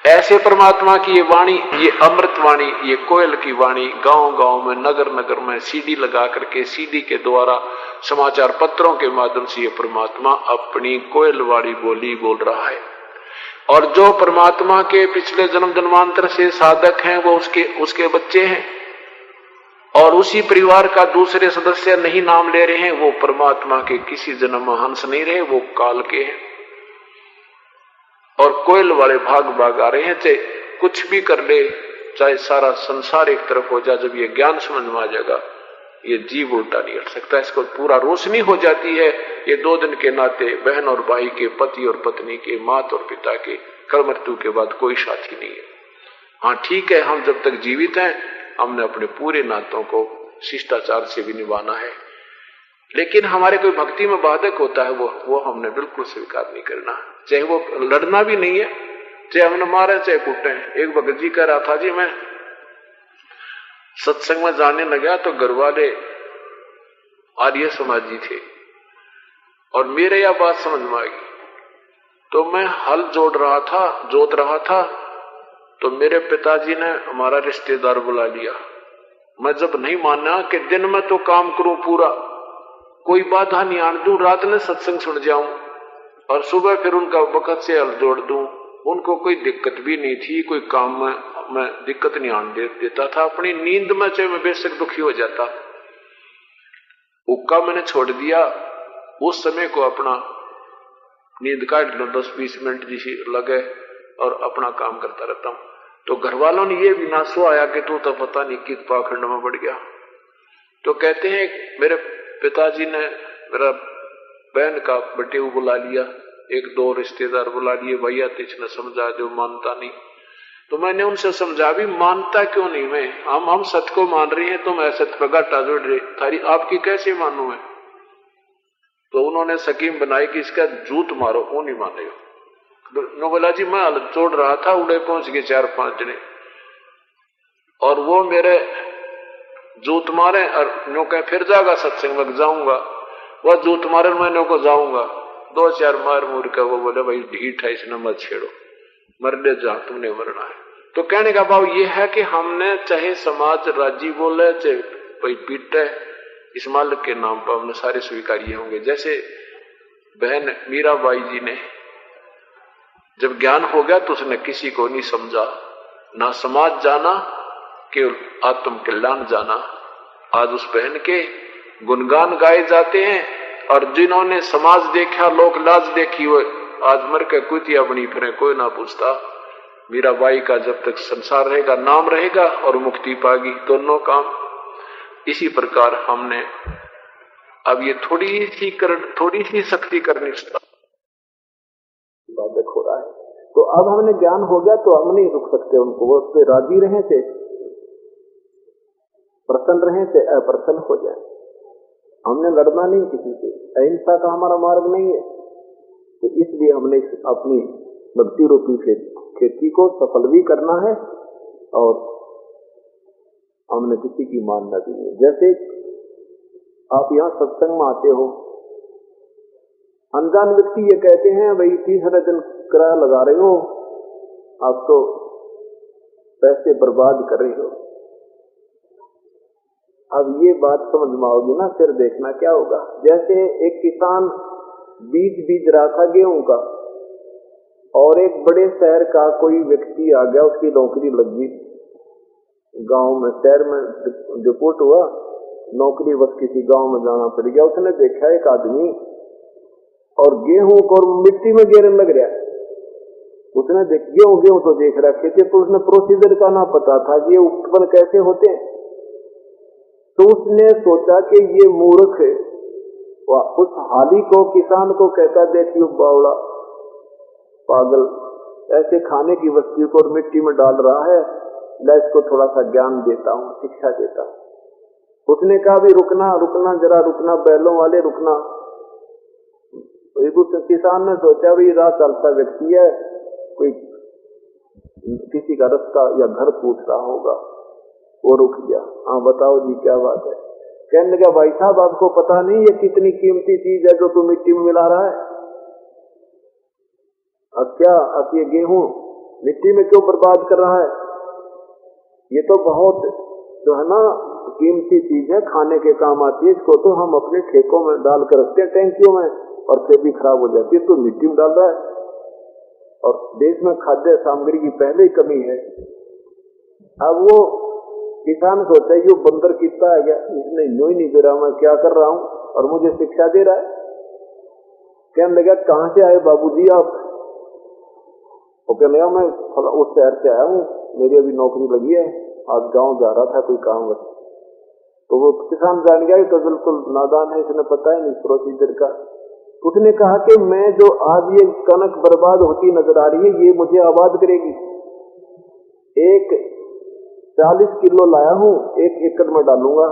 ऐसे परमात्मा की ये वाणी, ये अमृत वाणी, ये कोयल की वाणी, गांव-गांव में, नगर-नगर में सीडी लगा करके, सीडी के द्वारा, समाचार पत्रों के माध्यम से ये परमात्मा अपनी कोयल वाणी बोली बोल रहा है। और जो परमात्मा के पिछले जन्म जन्मांतर से साधक हैं, वो उसके बच्चे हैं, और उसी परिवार का दूसरे सदस्य नहीं नाम ले रहे हैं, वो परमात्मा के किसी जन्म में हंस नहीं रहे, वो काल के हैं। और कोयल वाले भाग आ रहे हैं, चाहे कुछ भी कर ले, चाहे सारा संसार एक तरफ हो जाए, जब ये ज्ञान समझ में आ जाएगा, ये जीव उल्टा नहीं हट सकता। इसको पूरा रोशनी हो जाती है। ये 2 दिन के नाते, बहन और भाई के, पति और पत्नी के, माता और पिता के, कल मृत्यु के बाद कोई साथी नहीं है। हाँ ठीक है, हम जब तक जीवित हैं, हमने अपने पूरे नातों को शिष्टाचार से भी निभाना है, लेकिन हमारे कोई भक्ति में बाधक होता है, वो हमने बिल्कुल स्वीकार नहीं करना। चाहे वो लड़ना भी नहीं है, चाहे हमने मारे चाहे कूटे। एक भगत जी कह रहा था, जी मैं सत्संग में जाने लगा तो घर वाले आर्य समाजी थे, और मेरे यह बात समझ में आ गई, तो मैं हल जोत रहा था, तो मेरे पिताजी ने हमारा रिश्तेदार बुला लिया। मैं जब नहीं माना कि दिन में तो काम करूं पूरा, कोई बाधा नहीं आने दूं, रात में सत्संग सुन जाऊं, और सुबह फिर उनका वक्त से हल जोड़ दूं। उनको कोई दिक्कत भी नहीं थी, कोई काम में मैं दिक्कत नहीं आने देता था। अपनी नींद में चाहे मैं बेशक दुखी हो जाता, उक्का मैंने छोड़ दिया। उस समय को अपना नींद काट लो, 10-20 मिनट जिसे लगे, और अपना काम करता रहता हूं। तो घर वालों ने ये भी नासो आया कि तू तो पता नहीं किस पाखंड में बढ़ गया। तो कहते हैं मेरे पिताजी ने मेरा बहन का बटेऊ बुला लिया, 1-2 रिश्तेदार बुला लिए, भैया तिछ ने समझा, जो मानता नहीं। तो मैंने उनसे समझा भी मानता क्यों नहीं मैं, हम सत्य को मान रहे हैं, तुम असत्य पर घाटा जोड़ रहे, थारी आपकी कैसे मानू मैं। तो उन्होंने स्कीम बनाई कि इसका जूत मारो, वो नहीं मानेगा। नो बोला जी मैं हालत जोड़ रहा था, उड़े पहुंच गए 4-5 जने और वो मेरे जूत मारे और नो कहे फिर जागा सत्संग में जाऊंगा, वह जूत मारे मैं को जाऊंगा। 2-4 मार मूर का वो बोले भाई ढीठ है, इसने मत छेड़ो, मर ले जा, तुमने मरना है। तो कहने का भाव ये है कि हमने चाहे समाज राजी बोले चाहे कोई पीटे, इस मालिक के नाम पर हमने सारे स्वीकार्य होंगे। जैसे बहन मीराबाई जी ने जब ज्ञान हो गया तो उसने किसी को नहीं समझा, ना समाज जाना, केवल आत्म कल्याण जाना। आज उस बहन के गुणगान गाए जाते हैं और जिन्होंने समाज देखा, लोक लाज देखी, वो आज मर के कुतिया बनी फिरे, कोई ना पूछता। मीराबाई का जब तक संसार रहेगा नाम रहेगा और मुक्ति पाएगी, दोनों काम। इसी प्रकार हमने अब ये थोड़ी सी शक्ति करनी बाधक हो रहा है। तो अब हमने ज्ञान हो गया तो हम नहीं रुक सकते उनको, वो उस पर राजी रहे थे, प्रसन्न रहे थे, अप्रसन्न हो जाए। हमने लड़ना नहीं किसी से, अहिंसा का हमारा मार्ग नहीं है। तो इसलिए हमने अपनी भक्ति रूपी खेती को सफल भी करना है और हमने किसी की मानना भी नहीं। जैसे आप यहाँ सत्संग में आते हो, अनजान व्यक्ति ये कहते हैं भाई 30 दिन किराया लगा रहे हो, आप तो पैसे बर्बाद कर रहे हो। अब ये बात समझ में आओगी ना, फिर देखना क्या होगा। जैसे एक किसान बीज रहा था गेहूं का और एक बड़े शहर का कोई व्यक्ति आ गया, उसकी नौकरी लग गई गांव में, शहर में रिपोर्ट हुआ, नौकरी बस किसी गांव में जाना पड़ गया। उसने देखा एक आदमी और गेहूं को मिट्टी में गिरने लग रहा है। उसने गेहूं तो देख रखे थे, तो उसने प्रोसीजर का ना पता था कि ये उत्पन्न कैसे होते हैं। तो उसने सोचा कि ये मूर्ख उस हाली को, किसान को कहता, देखियो बावड़ा पागल, ऐसे खाने की वस्तु को मिट्टी में डाल रहा है, मैं इसको थोड़ा सा ज्ञान देता हूँ, शिक्षा देता हूँ। उसने कहा भी रुकना जरा रुकना, बैलों वाले रुकना। तो किसान ने सोचा भी राह चलता व्यक्ति है, कोई किसी का रास्ता या घर पूछ रहा होगा, वो रुक गया। हाँ बताओ जी क्या बात है। कहने लगा भाई साहब आपको पता नहीं ये कितनी कीमती चीज है जो तू मिट्टी में मिला रहा है। अब क्या अब ये गेहूं मिट्टी में क्यों बर्बाद कर रहा है? ये तो बहुत जो है ना कीमती चीज है, खाने के काम आती है। इसको तो हम अपने ठेकों में डाल कर रखते हैं, टैंकियों में, और फिर भी खराब हो जाती है, तो मिट्टी में डाल रहा है। और देश में खाद्य सामग्री की पहले ही कमी है। अब वो किसान सोचा ये बंदर कितना है क्या, इसने यूं ही नहीं दे रहा, मैं क्या कर रहा हूं और मुझे शिक्षा दे रहा है। कहने लगा कहां से आए बाबूजी आप? वो कहने लगा मैं उस शहर से आया हूँ, मेरी अभी नौकरी लगी है, आज गांव जा रहा था कोई काम बस। तो वो किसान जान गया तो बिल्कुल नादान है, इसने पता ही नहीं प्रोसीजर का। उसने कहा कि मैं जो आज ये कनक बर्बाद होती नजर आ रही है, ये मुझे आबाद करेगी। एक 40 किलो लाया हूं, 1 एकड़ में डालूंगा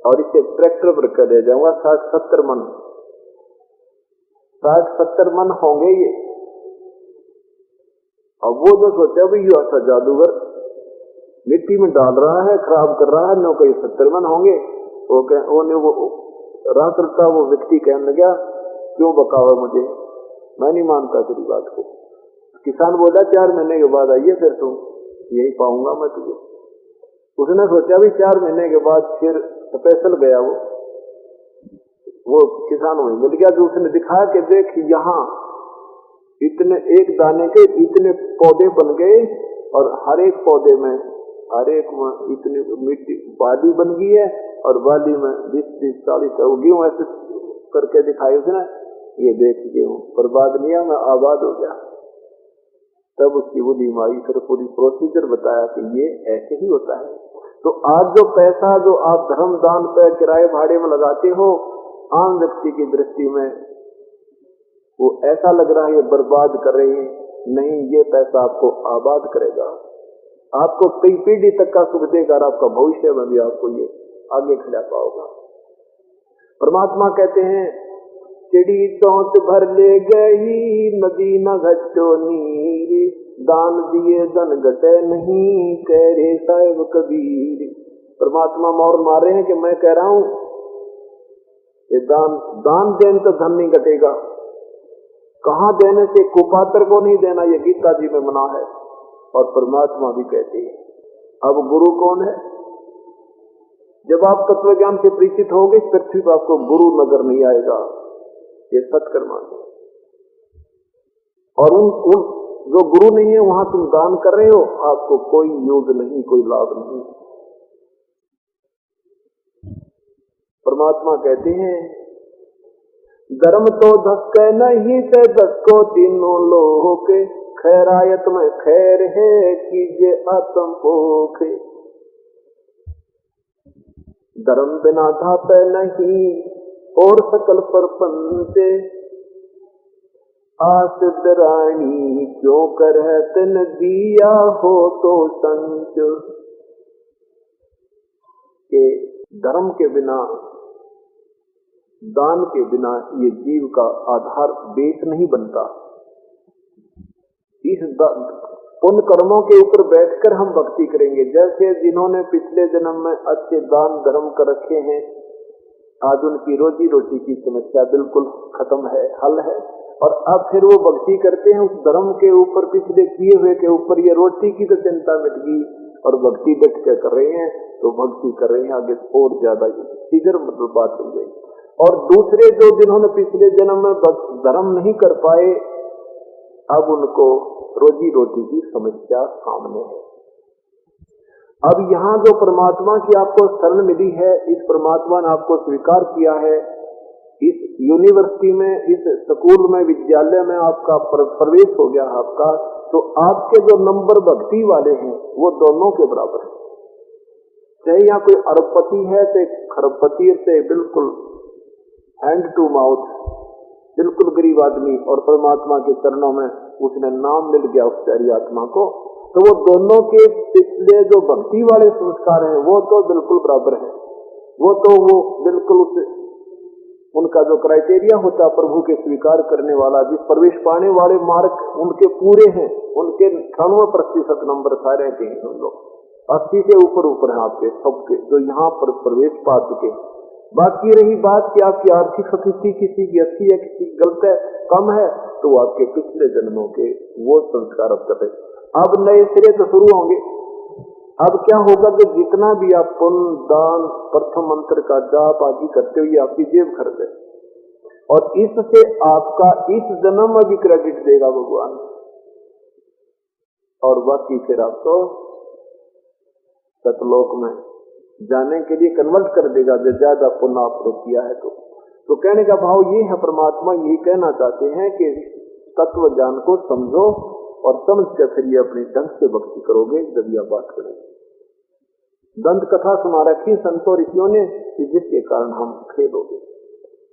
और इसे ट्रैक्टर पर कर ले जाऊंगा। 60-70 मन 60-70 मन होंगे ये। अब वो जो सोचा भी ये ऐसा जादूगर मिट्टी में डाल रहा है, खराब कर रहा है, नो कहीं 70 मन होंगे। वो रात रखता वो व्यक्ति कहने लगा क्यों बकावा मुझे, मैं नहीं मानता तेरी बात को। किसान बोला 4 महीने के बाद आइए, फिर तुम यही पाऊंगा मैं तुझे। उसने सोचा भी 4 महीने के बाद फिर स्पेशल गया वो किसान वही मिल गया। जो उसने दिखाया कि देख यहाँ इतने एक दाने के इतने पौधे बन गए और हर एक पौधे में इतनी मिट्टी बाली बन गई है और बाली में 20-40 गेहूं ऐसे करके दिखाई उसने। ये देख गेहूं बर्बाद नहीं है, मैं आबाद हो गया। तब उसकी बुद्धि में आई, फिर पूरी प्रोसीजर बताया कि ये ऐसे ही होता है। तो आज जो पैसा जो आप धर्म दान पे किराए भाड़े में लगाते हो, आम व्यक्ति की दृष्टि में वो ऐसा लग रहा है ये बर्बाद कर रहे हैं, नहीं, ये पैसा आपको आबाद करेगा। आपको कई पीढ़ी तक का सुख देगा और आपका भविष्य में भी आपको ये आगे खड़ा पाओगा। परमात्मा कहते हैं चिड़ी चौंत भर ले गई नदी न घटो नीर, दान दिए धन घटे नहीं कह रे साहिब कबीर। परमात्मा मोर मारे हैं कि मैं कह रहा हूं ये दान देने तो धन नहीं घटेगा। कहां देने से? कुपात्र को नहीं देना, ये गीता जी में मना है। और परमात्मा भी कहते हैं। अब गुरु कौन है? जब आप तत्व ज्ञान से परिचित होगे पृथ्वी पर आपको गुरु नजर नहीं आएगा, ये सत्कर्मा है। और उन जो गुरु नहीं है वहां तुम दान कर रहे हो, आपको कोई योग नहीं, कोई लाभ नहीं। परमात्मा कहते हैं धर्म तो धक्के नहीं से धक्को तीनों लोगों के, खैरायत में खैर है कीजिए आत्म पोख। धर्म बिना धापे नहीं और सकल परपंच, आस दरानी क्यों कर है तन दिया हो तो संच। के धर्म के बिना, दान के बिना ये जीव का आधार बेस नहीं बनता। इस उन कर्मों के ऊपर बैठकर हम भक्ति करेंगे। जैसे जिन्होंने पिछले जन्म में अच्छे दान धर्म कर रखे हैं, आज उनकी रोजी रोटी की समस्या बिल्कुल खत्म है, हल है, और अब फिर वो भक्ति करते हैं उस धर्म के ऊपर, पिछले किए हुए के ऊपर। ये रोटी की तो चिंता मिट गई और भक्ति डट के कर रहे हैं, तो भक्ति कर रहे हैं आगे और ज्यादा सीधर मतलब बात हो गई। और दूसरे जो जिन्होंने पिछले जन्म में धर्म नहीं कर पाए, अब उनको रोजी रोटी की समस्या सामने है। अब यहाँ जो परमात्मा की आपको शरण मिली है, इस परमात्मा ने आपको स्वीकार किया है, इस यूनिवर्सिटी में, इस स्कूल में, विद्यालय में आपका प्रवेश हो गया आपका, तो आपके जो नंबर भक्ति वाले हैं वो दोनों के बराबर है। चाहे यहाँ कोई अरबपति है तो खरबपति से बिल्कुल हैंड टू माउथ, बिल्कुल गरीब आदमी, और परमात्मा के चरणों में उसने नाम मिल गया उस प्यारी आत्मा को, तो वो दोनों के पिछले जो भक्ति वाले संस्कार हैं वो तो बिल्कुल बराबर है। वो बिल्कुल उनका जो क्राइटेरिया होता प्रभु के स्वीकार करने वाला, जिस प्रवेश पाने वाले मार्ग उनके पूरे हैं, उनके 98% नंबर सारे के हैं उन लोग, 80 से ऊपर हैं आपके सबके जो यहाँ पर प्रवेश पा चुके। बाकी रही बात कि आपकी आर्थिक स्थिति किसी की अच्छी है, किसी की गलत है, कम है, तो आपके पिछले जन्मों के वो संस्कार अब तक है। अब नए सिरे तो शुरू होंगे। अब क्या होगा कि जितना भी आप पुण्य दान प्रथम मंत्र का जाप आदि करते हो, ये आपकी जेब खर्च है, और इससे आपका इस जन्म में भी क्रेडिट देगा भगवान, और बाकी फिर आपको सतलोक में जाने के लिए कन्वर्ट कर देगा जो ज्यादा पुण्य आपने किया है। तो कहने का भाव ये है, परमात्मा यही कहना चाहते हैं कि तत्व ज्ञान को समझो और समझ कर फिर ये अपने ढंग से भक्ति करोगे जब यह बात करोगे। दंत कथा सुना रखी संतों ऋषियों ने, जिसके कारण हम खेलोगे।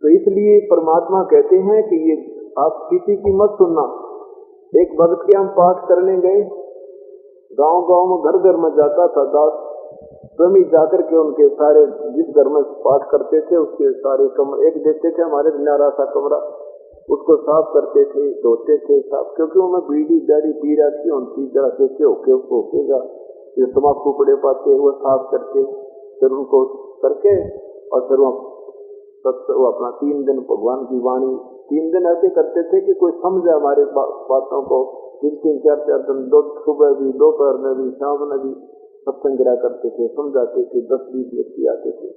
तो इसलिए परमात्मा कहते हैं कि ये आप किसी की मत सुनना। एक भक्त के हम पाठ करने गए, गांव गांव में घर घर में जाता था दास, स्वयं जाकर के उनके सारे जिस घर में पाठ करते थे उसके सारे कमरे एक देते थे, हमारे न्यारा सा कमरा, उसको साफ करते थे, धोते थे साफ, क्योंकि उनमें बीड़ी दाढ़ी पी रखी उनकी जरा कैसे होके उसको होकेगा, जो तम्बाकू पड़े पाते वो साफ करके फिर उनको करके, और फिर वो अपना 3 दिन भगवान की वाणी 3 दिन ऐसे करते थे कि कोई समझे हमारे बातों को। 3-3, 4-4 दिन, सुबह भी, दोपहर में भी, शाम में भी सत्संग गिरा करते थे, समझाते थे, 10-20 व्यक्ति आते थे।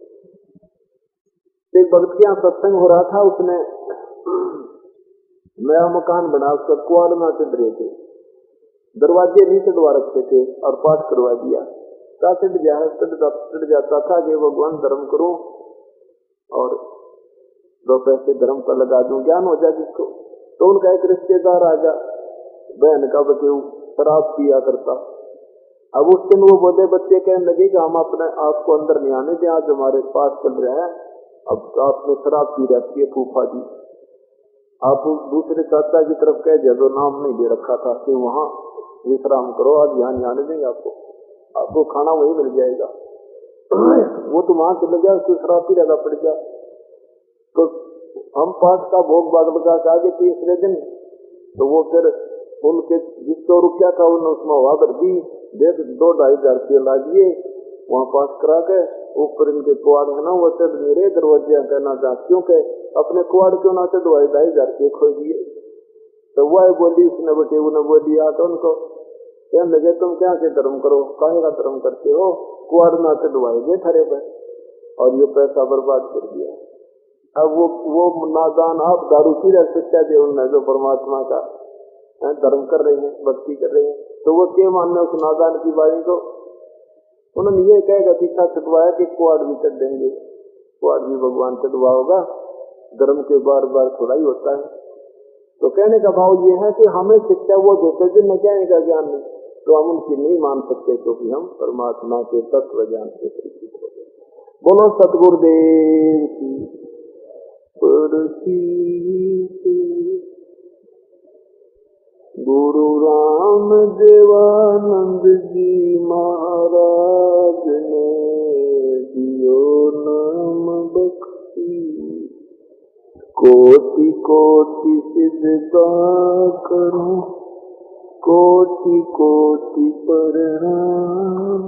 एक भक्त के यहाँ सत्संग हो रहा था, उसने नया मकान बना, उसका कुआल में चढ़ रहे थे, दरवाजे नहीं चढ़वा रखे थे और पाठ करवा दिया। चढ़ जाता था कि भगवान धर्म करो और 2 पैसे धर्म पर लगा दूं, ज्ञान हो जाए जिसको। तो उनका एक रिश्तेदार आ गया, बहन का बच्चे शराब पिया करता। अब उस दिन वो बोले, बच्चे कहने लगे कि हम अपने आपको अंदर नहीं आने दें, आज हमारे पास चल रहा है, अब आपने शराब पी रखी है फूफा जी, आप दूसरे चाचा की तरफ कह दिया जो नाम नहीं दे रखा था कि वहां विश्राम करो, आज यहाँ नहीं आने देंगे आपको। आपको खाना वही मिल जाएगा। वो तो वहां चले गया, उसको शराब पी रहा पड़ गया। तो हम पाठ का भोग बाग लगा के आगे तीसरे दिन, तो वो फिर उनके जिसको रुपया था उन्होंने उसमें हवा भर दी, 2-2,500 रुपये ला दिए वहां पाठ करा के। ऊपर इनके कुआड़ है ना, वो चढ़ मेरे दरवाजे कहना था, क्योंकि अपने कुआड़ क्यों ना चढ़ 2,500 रुपये खो दिए। तो वह बोली उसने बेटे, उन्हें बोली तो उनको कहने लगे तुम क्या के धर्म करो, काहे का धर्म करते हो, कुआड़ ना चढ़वाएंगे खरे पे, और ये पैसा बर्बाद कर दिया। अब वो नादान आप दारू पी रहे सच्चा जीवन में जो परमात्मा का धर्म कर रहे हैं, भक्ति कर रहे हैं, तो वो क्या मानना उस नादान की बारी को। उन्होंने ये कहेगा पीछा छुटवाया कि कुआड़ भी चढ़ देंगे, कुआड़ भी भगवान चढ़वा होगा, धर्म के बार बार थोड़ा ही होता है। तो कहने का भाव ये है कि हमें शिक्षा वो देते जिनमें कहने का ज्ञान नहीं, तो हम उनकी नहीं मान सकते, क्योंकि हम परमात्मा के तत्व ज्ञान से परिचित हो गए। बोलो सतगुरुदेव की गुरु राम देवानंद जी महाराज ने दियो नाम बख्शी, कोटि कोटि सिजदा करूं, कोटि कोटि प्रणाम,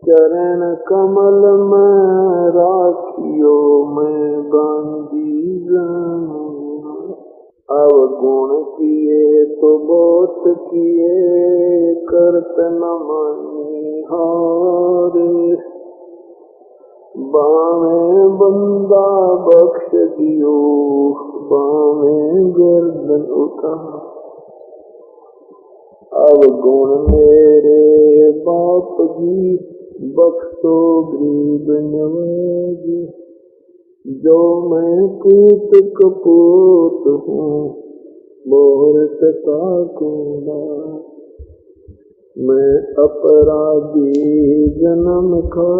चरण कमल में राखियो मैं बांधी जाऊं। अवगुण किए तो बहुत किए, करत न मानी हारे, बामे बंदा बख्श दियो, बामे गर्दन उतार। अवगुण मेरे बाप जी बख्शो गरीब नवाजी, जो मैं पूत कपूत हूँ मोहर सता कूड़ा, मैं अपराधी जन्म का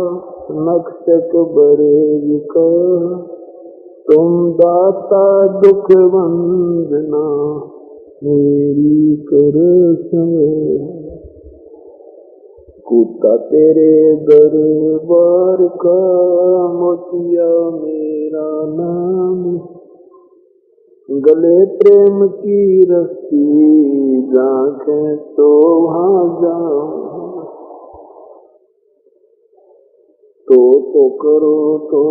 नक्षक बरेग का, तुम दाता दुख वंदना मेरी कर समय। कूता तेरे दरबार का मोतिया मेरा नाम, गले प्रेम की रस्सी गांठें तो वहां जाऊं। तो करो तो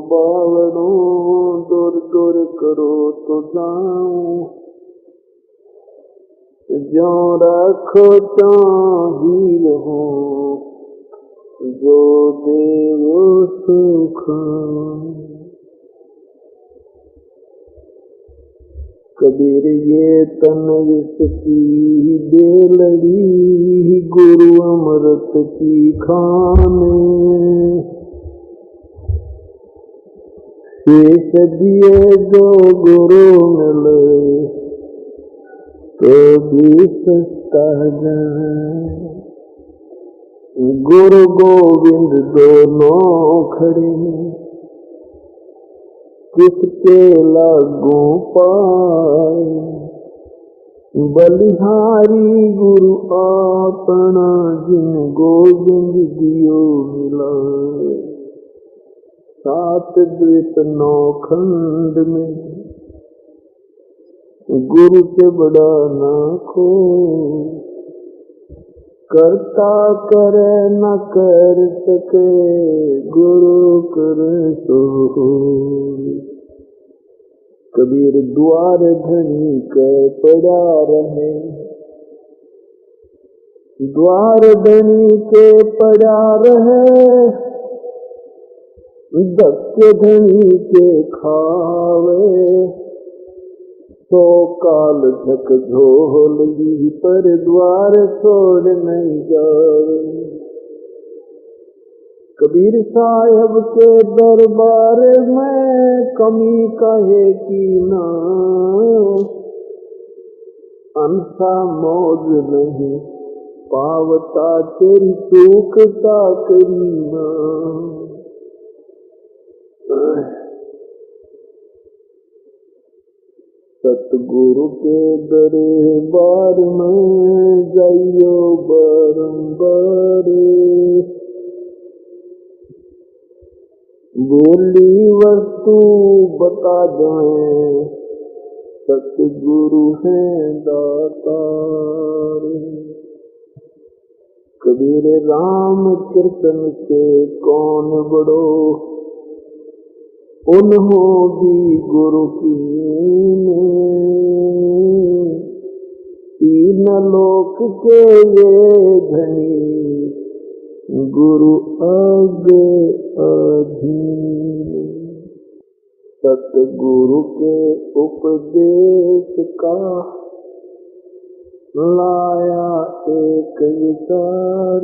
बावड़ो, दूर दूर करो तो जाऊं। जो रखो चाहिए हो, जो देवो सुख। कबीर ये तन विष की बेलड़ी, गुरु अमृत की खाने, शेष दिए जो गुरु मिले, तो भी सस्ता जाए। गुरु गोविंद दोनों खड़े, किसके लागू पाए, बलिहारी गुरु अपना, जिन गोविंद दियो मिलाए। 7 द्वीप 9 खंड में, गुरु से बड़ा ना को, करता करे न कर सके, गुरु करे सो। कबीर द्वार धनी के पड़ा रहे, द्वार धनी के पड़ा रहे, धक्के धनी के खावे। तो काल झक झोलगी पर द्वार छोड़ नहीं जावे। कबीर साहब के दरबार में कमी कहे की ना, अंसा मौज नहीं पावता तेरी चूक सा करीना। सतगुरु के दरबार में जाइयो बारंबार, बोली वस्तु बता दें, सतगुरु हैं दातार। कबीर राम कीर्तन से कौन बड़ो, उन्हों भी गुरु की तीन लोक के ये धनी, गुरु आगे अधीन। सतगुरु के उपदेश का लाया एक विचार,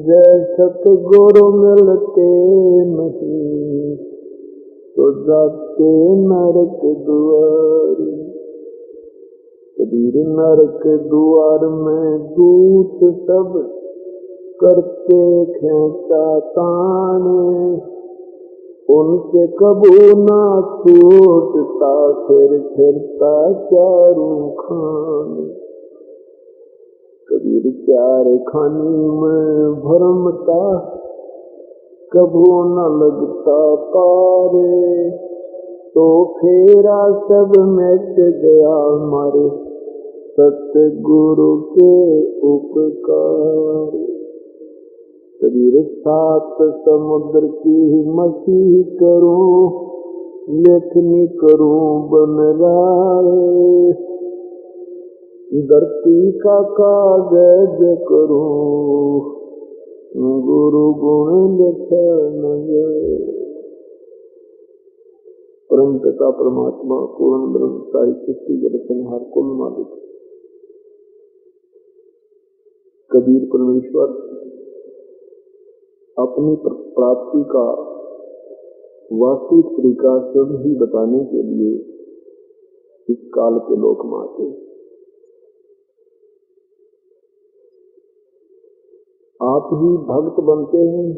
जय सतगुरु मिलते नहीं तो जाते नरक द्वार। कबीर नरक द्वार में दूत सब करते खेचा ताने, उनसे कबू ना छूटता फिर फिरता चारू खान। कबीर चार खानी में भरमता, कबू न लगता पारे, तो फेरा सब मिट गया हमारे सतगुरु के उपकार। कबीर सात समुद्र की मसीह करूं, लेखनी करूं बन राय, धरती का कागज करूं, गुरु गुण लिखन। परम पिता परमात्मा पूर्ण ब्रह्म साहित्य जगत संहार कुल मालिक कबीर परमेश्वर अपनी प्राप्ति का वास्तविक तरीका स्वयं ही बताने के लिए इस काल के लोक में आते। आप ही भक्त बनते हैं,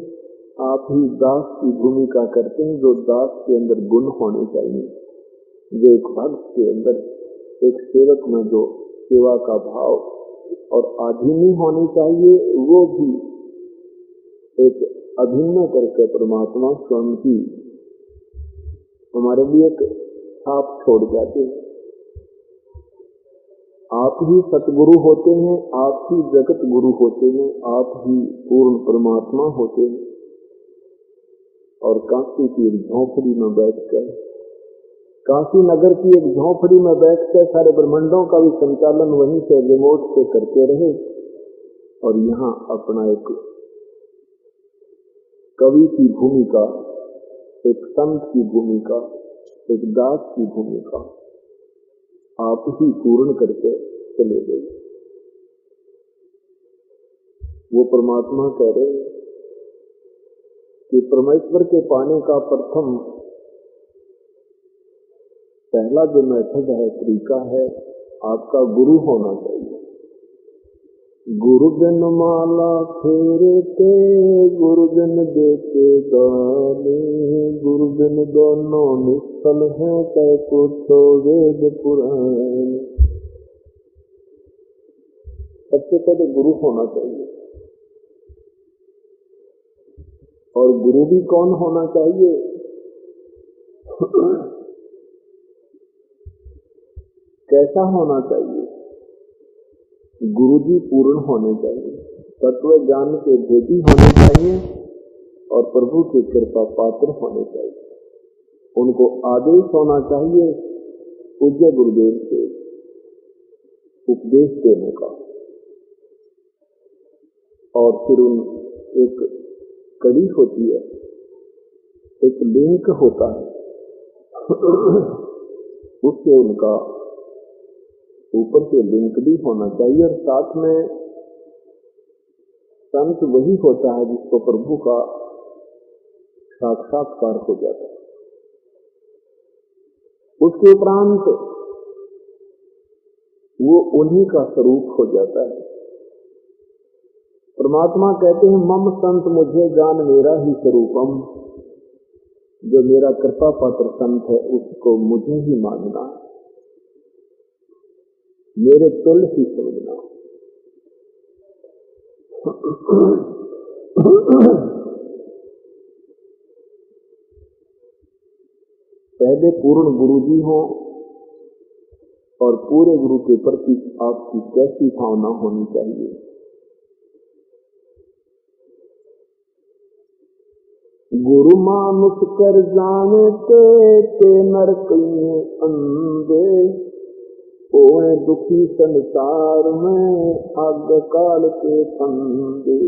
आप ही दास की भूमिका करते हैं। जो दास के अंदर गुण होने चाहिए, जो एक भक्त के अंदर, एक सेवक में जो सेवा का भाव और आधीनी होनी चाहिए, वो भी एक अभिन्न करके परमात्मा स्वयं ही हमारे लिए एक छाप छोड़ जाते हैं। आप ही सतगुरु होते हैं, आप ही जगत गुरु होते हैं, आप ही पूर्ण परमात्मा होते हैं। और काशी की एक झोंपड़ी में बैठकर, काशी नगर की एक झोंपड़ी में बैठकर सारे ब्रह्मांडों का भी संचालन वहीं से रिमोट से करते रहे, और यहाँ अपना एक कवि की भूमिका, एक संत की भूमिका, एक दास की भूमिका आप ही पूर्ण करके चले गए। वो परमात्मा कह रहे हैं कि परमेश्वर के पाने का प्रथम पहला जो मेथड है, तरीका है, आपका गुरु होना चाहिए। गुरु बिन माला फेरते, गुरु बिन देते गाने, गुरु बिन दोनों निष्फल हैं, कह पूछो वेद पुराण। सबसे पहले गुरु होना चाहिए। और गुरु भी कौन होना चाहिए? कैसा होना चाहिए? गुरुजी पूर्ण होने चाहिए, तत्व ज्ञान के भेदी होने चाहिए और प्रभु की कृपा पात्र होने चाहिए। उनको आदेश होना चाहिए पूज्य गुरुदेव से उपदेश देने का। और फिर उन एक कड़ी होती है, एक लिंक होता है, उससे उनका ऊपर से लिंक भी होना चाहिए। और साथ में संत वही होता है जिसको प्रभु का साक्षात्कार हो जाता है। उसके उपरांत वो उन्हीं का स्वरूप हो जाता है। परमात्मा कहते हैं, मम संत मुझे जान मेरा ही स्वरूपम। जो मेरा कृपा पात्र संत है उसको मुझे ही मानना, मेरे तुल्य ही समझना। पहले पूर्ण गुरु जी हो और पूरे गुरु के प्रति आपकी कैसी भावना होनी चाहिए। गुरु मानुष कर जानते ते नरक में अंधे, ओए दुखी संसार में आग काल के फंदे।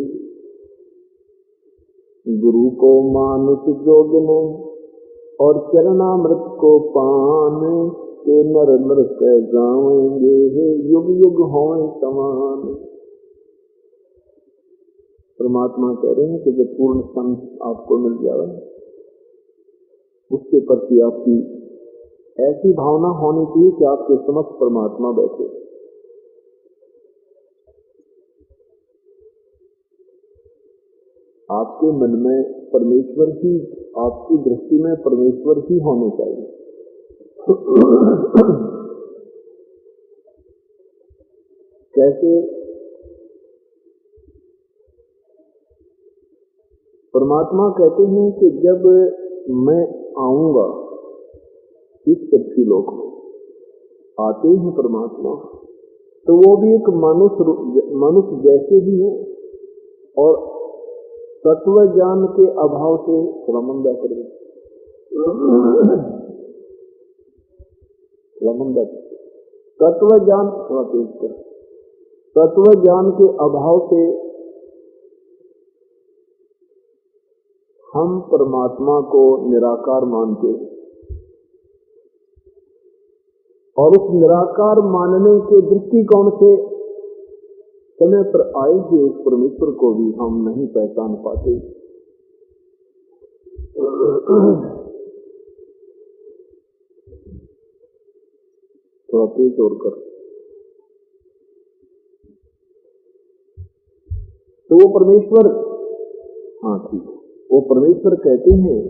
गुरु को मानुष जोगने और चरणामृत को पान, के नर नर कह जाएंगे युग युग होए समान। परमात्मा कह रहे हैं कि जब पूर्ण संत आपको मिल जाए उसके प्रति आपकी ऐसी भावना होनी चाहिए कि आपके समक्ष परमात्मा बैठे। आपके मन में परमेश्वर ही, आपकी दृष्टि में परमेश्वर ही होने चाहिए। कैसे? परमात्मा कहते हैं कि जब मैं आऊंगा इस पृथ्वी लोक में, आते हैं परमात्मा, तो वो भी एक मनुष्य जैसे ही है और तत्व ज्ञान के अभाव से रमंदा करें, तत्व ज्ञान तत्व ज्ञान के अभाव से हम परमात्मा को निराकार मानते हैं और उस निराकार मानने के दृष्टिकोण से समय पर आए हुए उस परमेश्वर को भी हम नहीं पहचान पाते। थोड़ा तेज और कर। तो वो परमेश्वर, हाँ ठीक, वो परमेश्वर कहते हैं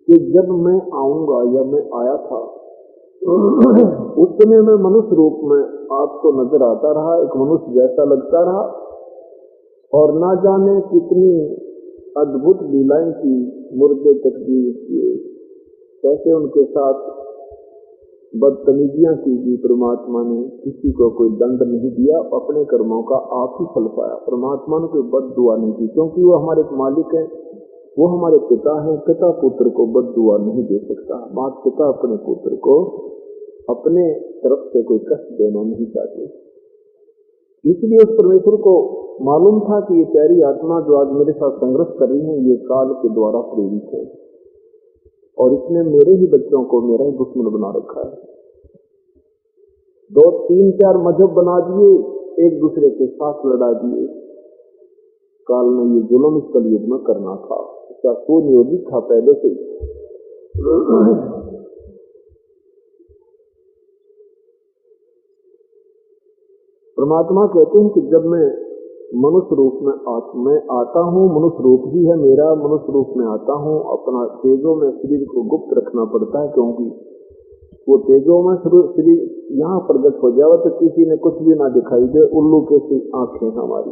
कि जब मैं आऊंगा या मैं आया था उस समय मैं मनुष्य रूप में आपको नजर आता रहा, एक मनुष्य जैसा लगता रहा और ना जाने कितनी अद्भुत लीलाएं की, मुर्दे तकदीर किए, कैसे उनके साथ बदतमीजियां की परमात्मा ने। किसी को कोई दंड नहीं दिया, अपने कर्मों का आप ही फल पाया। परमात्मा ने कोई बद दुआ नहीं की, क्योंकि वो हमारे मालिक हैं, वो हमारे पिता हैं। पिता पुत्र को बद दुआ नहीं दे सकता। माता पिता अपने पुत्र को अपने तरफ से कोई कष्ट देना नहीं चाहते। इसलिए उस परमेश्वर को मालूम था कि ये प्यारी आत्मा जो आज मेरे साथ संघर्ष कर रही है ये काल के द्वारा प्रेरित है और इसने मेरे ही बच्चों को मेरा ही दुश्मन बना रखा है। 2, 3, 4 मजहब बना दिए, एक दूसरे के साथ लड़ा दिए। काल ने ये जुल्म इस कलयुग में करना था, इसका सुनियोजित था पहले से। परमात्मा कहते हैं कि जब मैं मनुष्य रूप में आता हूँ, मनुष्य रूप ही है मेरा, मनुष्य रूप में आता हूँ। अपना तेजों में शरीर को गुप्त रखना पड़ता है, क्योंकि वो तेजों में शरीर यहाँ प्रकट हो जाए तो किसी ने कुछ भी ना दिखाई दे, उल्लू कैसी आंखें हमारी,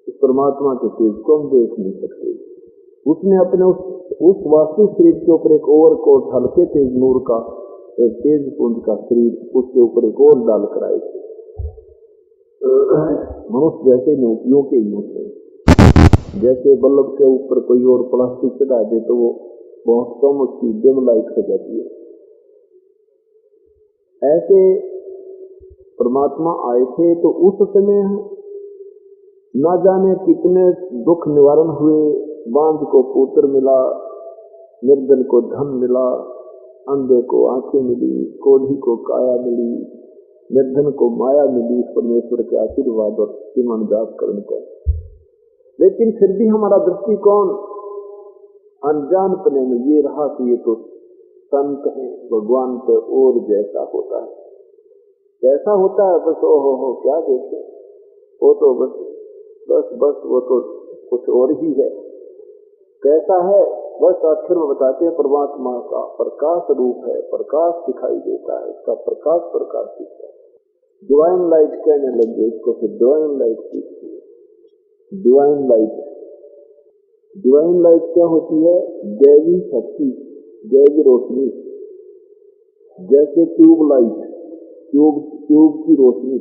इस परमात्मा के तेज को हम देख नहीं सकते। उसने अपने उस वास्तविक शरीर के ऊपर एक ओवरकोट हल्के तेज नूर का, एक तेज पुंज का शरीर उसके ऊपर एक और डाल कर आए थे। मनुष्य जैसे नौकियों के यूं है, जैसे बल्ब के ऊपर कोई और प्लास्टिक चढ़ा दे तो वो बहुत कम उसकी डिम लाइट हो जाती है। ऐसे परमात्मा आए थे तो उस समय न जाने कितने दुख निवारण हुए। बांझ को पुत्र मिला, निर्धन को धन मिला, अंधे को आंखें मिली, कोढ़ी को काया मिली, निर्धन को माया मिली, परमेश्वर के आशीर्वाद और सिमन जाप करने का। लेकिन फिर भी हमारा दृष्टिकोण अनजानपने में ये रहा कि ये तो संत है, भगवान तो और जैसा होता है, कैसा होता है, बस हो क्या देखे, वो तो बस वो तो कुछ और ही है। कैसा है बस आखिर में बताते हैं परमात्मा का प्रकाश रूप है, प्रकाश दिखाई देता है, इसका प्रकाश प्रकाशित है। डिवाइन लाइट कहने लगे इसको, फिर डिवाइन लाइट सीखती है। डिवाइन लाइट, डिवाइन लाइट क्या होती है? दैवी शक्ति, दैवी रोशनी। जैसे ट्यूब लाइट, ट्यूब की रोशनी,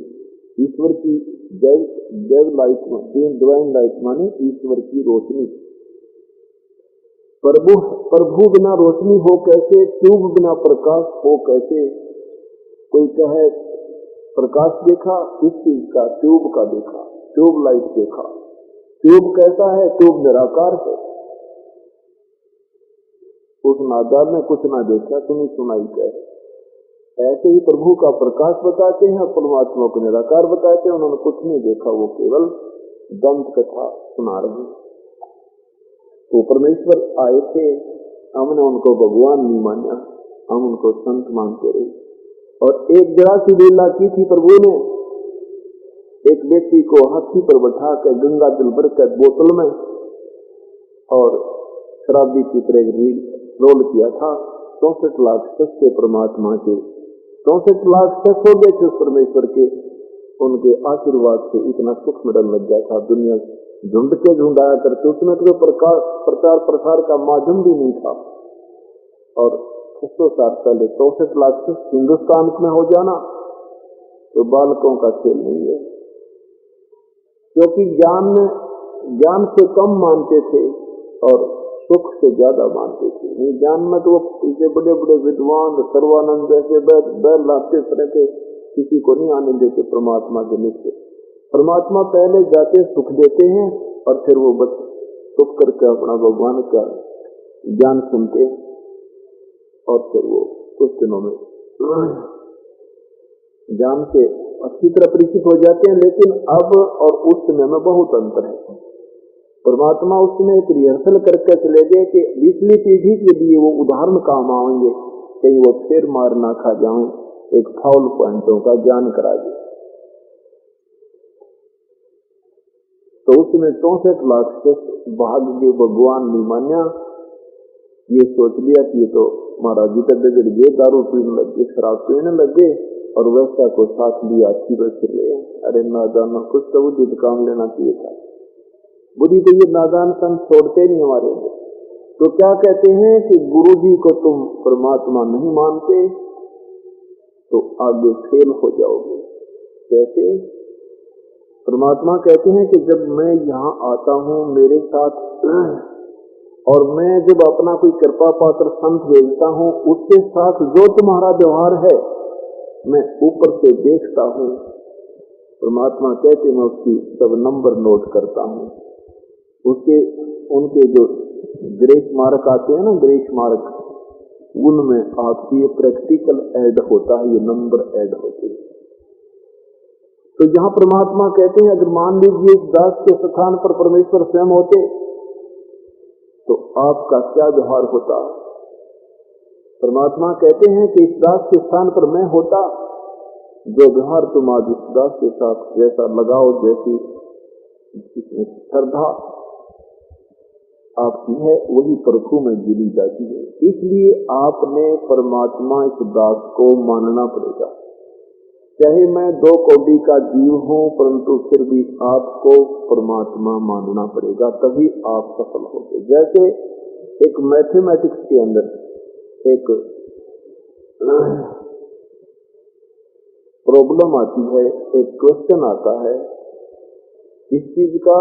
ईश्वर की दैव लाइट, डिवाइन लाइट माने ईश्वर की रोशनी। प्रभु बिना रोशनी हो कैसे? ट्यूब बिना प्रकाश हो कैसे? कोई कहे प्रकाश देखा, इस चीज का ट्यूब का देखा, ट्यूब लाइट देखा। ट्यूब कैसा है? ट्यूब निराकार है, उस नादार में कुछ ना देखा, सुनी सुनाई कहे। ऐसे ही प्रभु का प्रकाश बताते हैं, परमात्मा को निराकार बताते हैं। उन्होंने कुछ नहीं देखा, वो केवल दंत कथा सुना रहे हैं। तो परमेश्वर आए थे, हमने उनको भगवान नहीं माना, हम उनको संत मानते रहे। और एक जरा सी लीला की थी प्रभु ने, एक व्यक्ति को हाथी पर बैठा कर गंगा जल भर कर बोतल में और शराबी की तरह रोल किया था। 64 लाख सच्चे परमात्मा के 64 लाख सच हो गए थे उस परमेश्वर के, उनके आशीर्वाद से इतना सुख मिलने लग गया था। दुनिया ढूंढ के ढूंढाया करते, उसमें तो प्रचार प्रसार का माध्यम भी नहीं था। और 600 साल पहले 64 लाख हिंदुस्तान में हो जाना तो बालकों का खेल नहीं है, क्योंकि ज्ञान से कम मानते थे और सुख से ज्यादा मानते थे। नहीं, ज्ञान में तो वो बड़े बड़े विद्वान सर्वानंद जैसे बैल लाते तरह के किसी को नहीं आने देते परमात्मा के नीचे। परमात्मा पहले जाके सुख देते हैं और फिर वो बस चुप करके अपना भगवान का ज्ञान सुनते और फिर वो कुछ दिनों में ज्ञान से अच्छी तरह परिचित हो जाते हैं। लेकिन अब और उस समय में बहुत अंतर है। परमात्मा उस समय एक रिहर्सल करके चले गए कि 20वीं पीढ़ी के लिए वो उदाहरण काम आएंगे, कहीं वो फिर मार ना खा जाएं, एक फाउल पॉइंटों का ज्ञान करा दे। तो उसमें 64 लाख से भाग के भगवान नहीं मान्या, ये सोच लिया कि ये तो महाराज जी तक बिगड़ गए, दारू पीने लग गए, शराब पीने लग गए और वैसा को साथ लिया अच्छी बस ले। अरे नादान, कुछ तो बुद्धि काम लेना चाहिए था। बुद्धि तो ये नादान संत छोड़ते नहीं हमारे लिए। तो क्या कहते हैं कि गुरु जी को तुम परमात्मा नहीं मानते तो आगे फेल हो जाओगे। कैसे? परमात्मा कहते हैं कि जब मैं यहाँ आता हूँ मेरे साथ, और मैं जब अपना कोई कृपा पात्र संत भेजता हूँ, उसके साथ जो तुम्हारा व्यवहार है मैं ऊपर से देखता हूँ। परमात्मा कहते मैं उसकी सब नंबर नोट करता हूँ। उनके जो ग्रेस मार्क आते हैं ना, ग्रेस मार्क, उनमें आपकी ये प्रैक्टिकल ऐड होता है, ये नंबर ऐड होते हैं। तो यहाँ परमात्मा कहते हैं अगर मान लीजिए इस दास के स्थान पर परमेश्वर स्वयं होते तो आपका क्या व्यवहार होता? परमात्मा कहते हैं कि इस दास के स्थान पर मैं होता, जो व्यवहार तुम आज इस दास के साथ जैसा लगाओ, जैसी श्रद्धा आपकी है वही प्रभु में गिरी जाती है। इसलिए आपने परमात्मा इस दास को मानना पड़ेगा। चाहे मैं 2 कौड़ी का जीव हूं, परंतु फिर भी आपको परमात्मा मानना पड़ेगा, तभी आप सफल होंगे। जैसे एक मैथमेटिक्स के अंदर एक प्रॉब्लम आती है, एक क्वेश्चन आता है, इस चीज का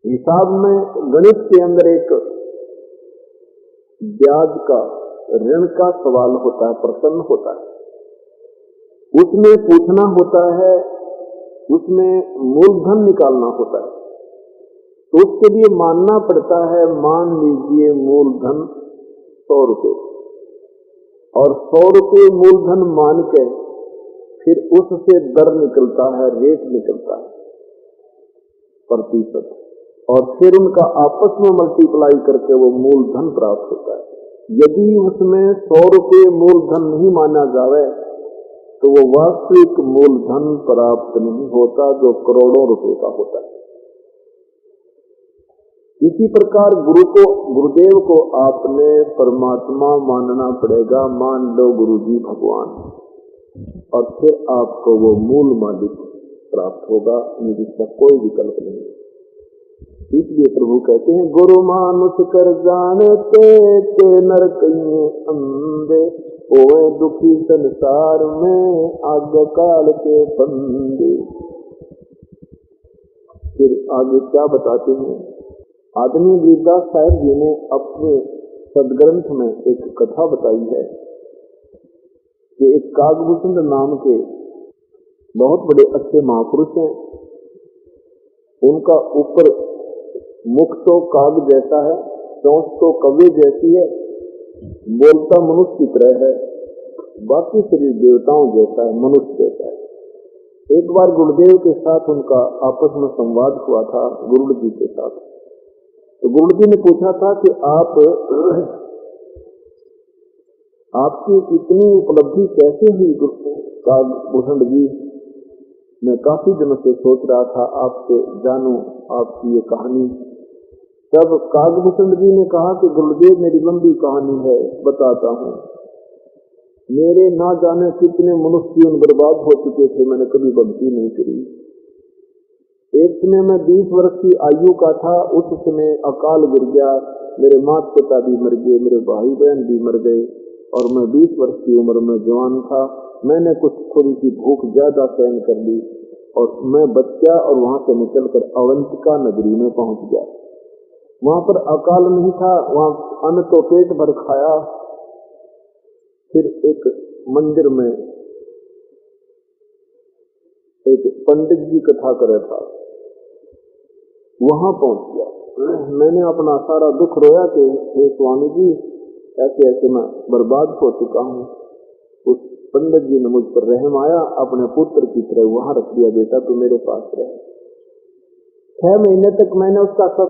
हिसाब में गणित के अंदर एक ब्याज का, ऋण का सवाल होता है, प्रश्न होता है, उसमें पूछना होता है, उसमें मूलधन निकालना होता है। तो उसके लिए मानना पड़ता है, मान लीजिए मूलधन 100 रुपये, और 100 रुपये मूलधन मान के फिर उससे दर निकलता है, रेट निकलता है, प्रतिशत, और फिर उनका आपस में मल्टीप्लाई करके वो मूलधन प्राप्त होता है। यदि उसमें 100 रुपये मूलधन नहीं माना जाए तो वो वास्तविक मूलधन प्राप्त नहीं होता, जो करोड़ों रुपए का होता है। इसी प्रकार गुरुदेव को आपने परमात्मा मानना पड़ेगा। मान लो गुरु जी भगवान, और फिर आपको वो मूल मालिक प्राप्त होगा, जिसका कोई विकल्प नहीं। इसलिए प्रभु कहते हैं गुरु मानुष कर जानते ते नर कहिए अंधे, ओए दुखी संसार में आगे काल के बंदे। फिर आगे क्या बताते हैं? आदमी वीरदास साहब जी ने अपने सदग्रंथ में एक कथा बताई है कि एक कागभूषण नाम के बहुत बड़े अच्छे महापुरुष हैं। उनका ऊपर मुख तो काग जैसा है, चोंच तो कव्वे जैसी है, बोलता मनुष्य की तरह है, बाकी शरीर देवताओं जैसा है, मनुष्य जैसा है। एक बार गुरुदेव के साथ उनका आपस में संवाद हुआ था, गुरु जी के साथ। तो गुरु जी ने पूछा था कि आपकी इतनी उपलब्धि कैसे हुई कागभूषण जी? मैं काफी दिनों से सोच रहा था आपसे जानूं आपकी ये कहानी। तब कागभूषण जी ने कहा कि गुरुदेव मेरी लंबी कहानी है, बताता हूँ। मेरे ना जाने कितने मनुष्य जीवन बर्बाद हो चुके थे, मैंने कभी भक्ति नहीं करी। एक समय मैं 20 वर्ष की आयु का था, उस समय अकाल गिर गया, मेरे माता पिता भी मर गए, मेरे भाई बहन भी मर गए, और मैं 20 वर्ष की उम्र में जवान था। मैंने कुछ थोड़ी सी भूख ज्यादा सहन कर ली और मैं बच गया, और वहां से निकलकर अवंतिका नगरी में पहुंच गया। वहां पर अकाल नहीं था, वहां अन्न तो पेट भर खाया। फिर एक मंदिर में एक पंडित जी कथा कर रहा था, वहां पहुंच गया। मैंने अपना सारा दुख रोया कि हे स्वामी जी, ऐसे ऐसे मैं बर्बाद हो चुका हूँ। उस पंडित जी ने मुझ पर रहम आया, अपने पुत्र की तरह वहां रख दिया, बेटा तू मेरे पास रहे। 6 महीने तक मैंने उसका सब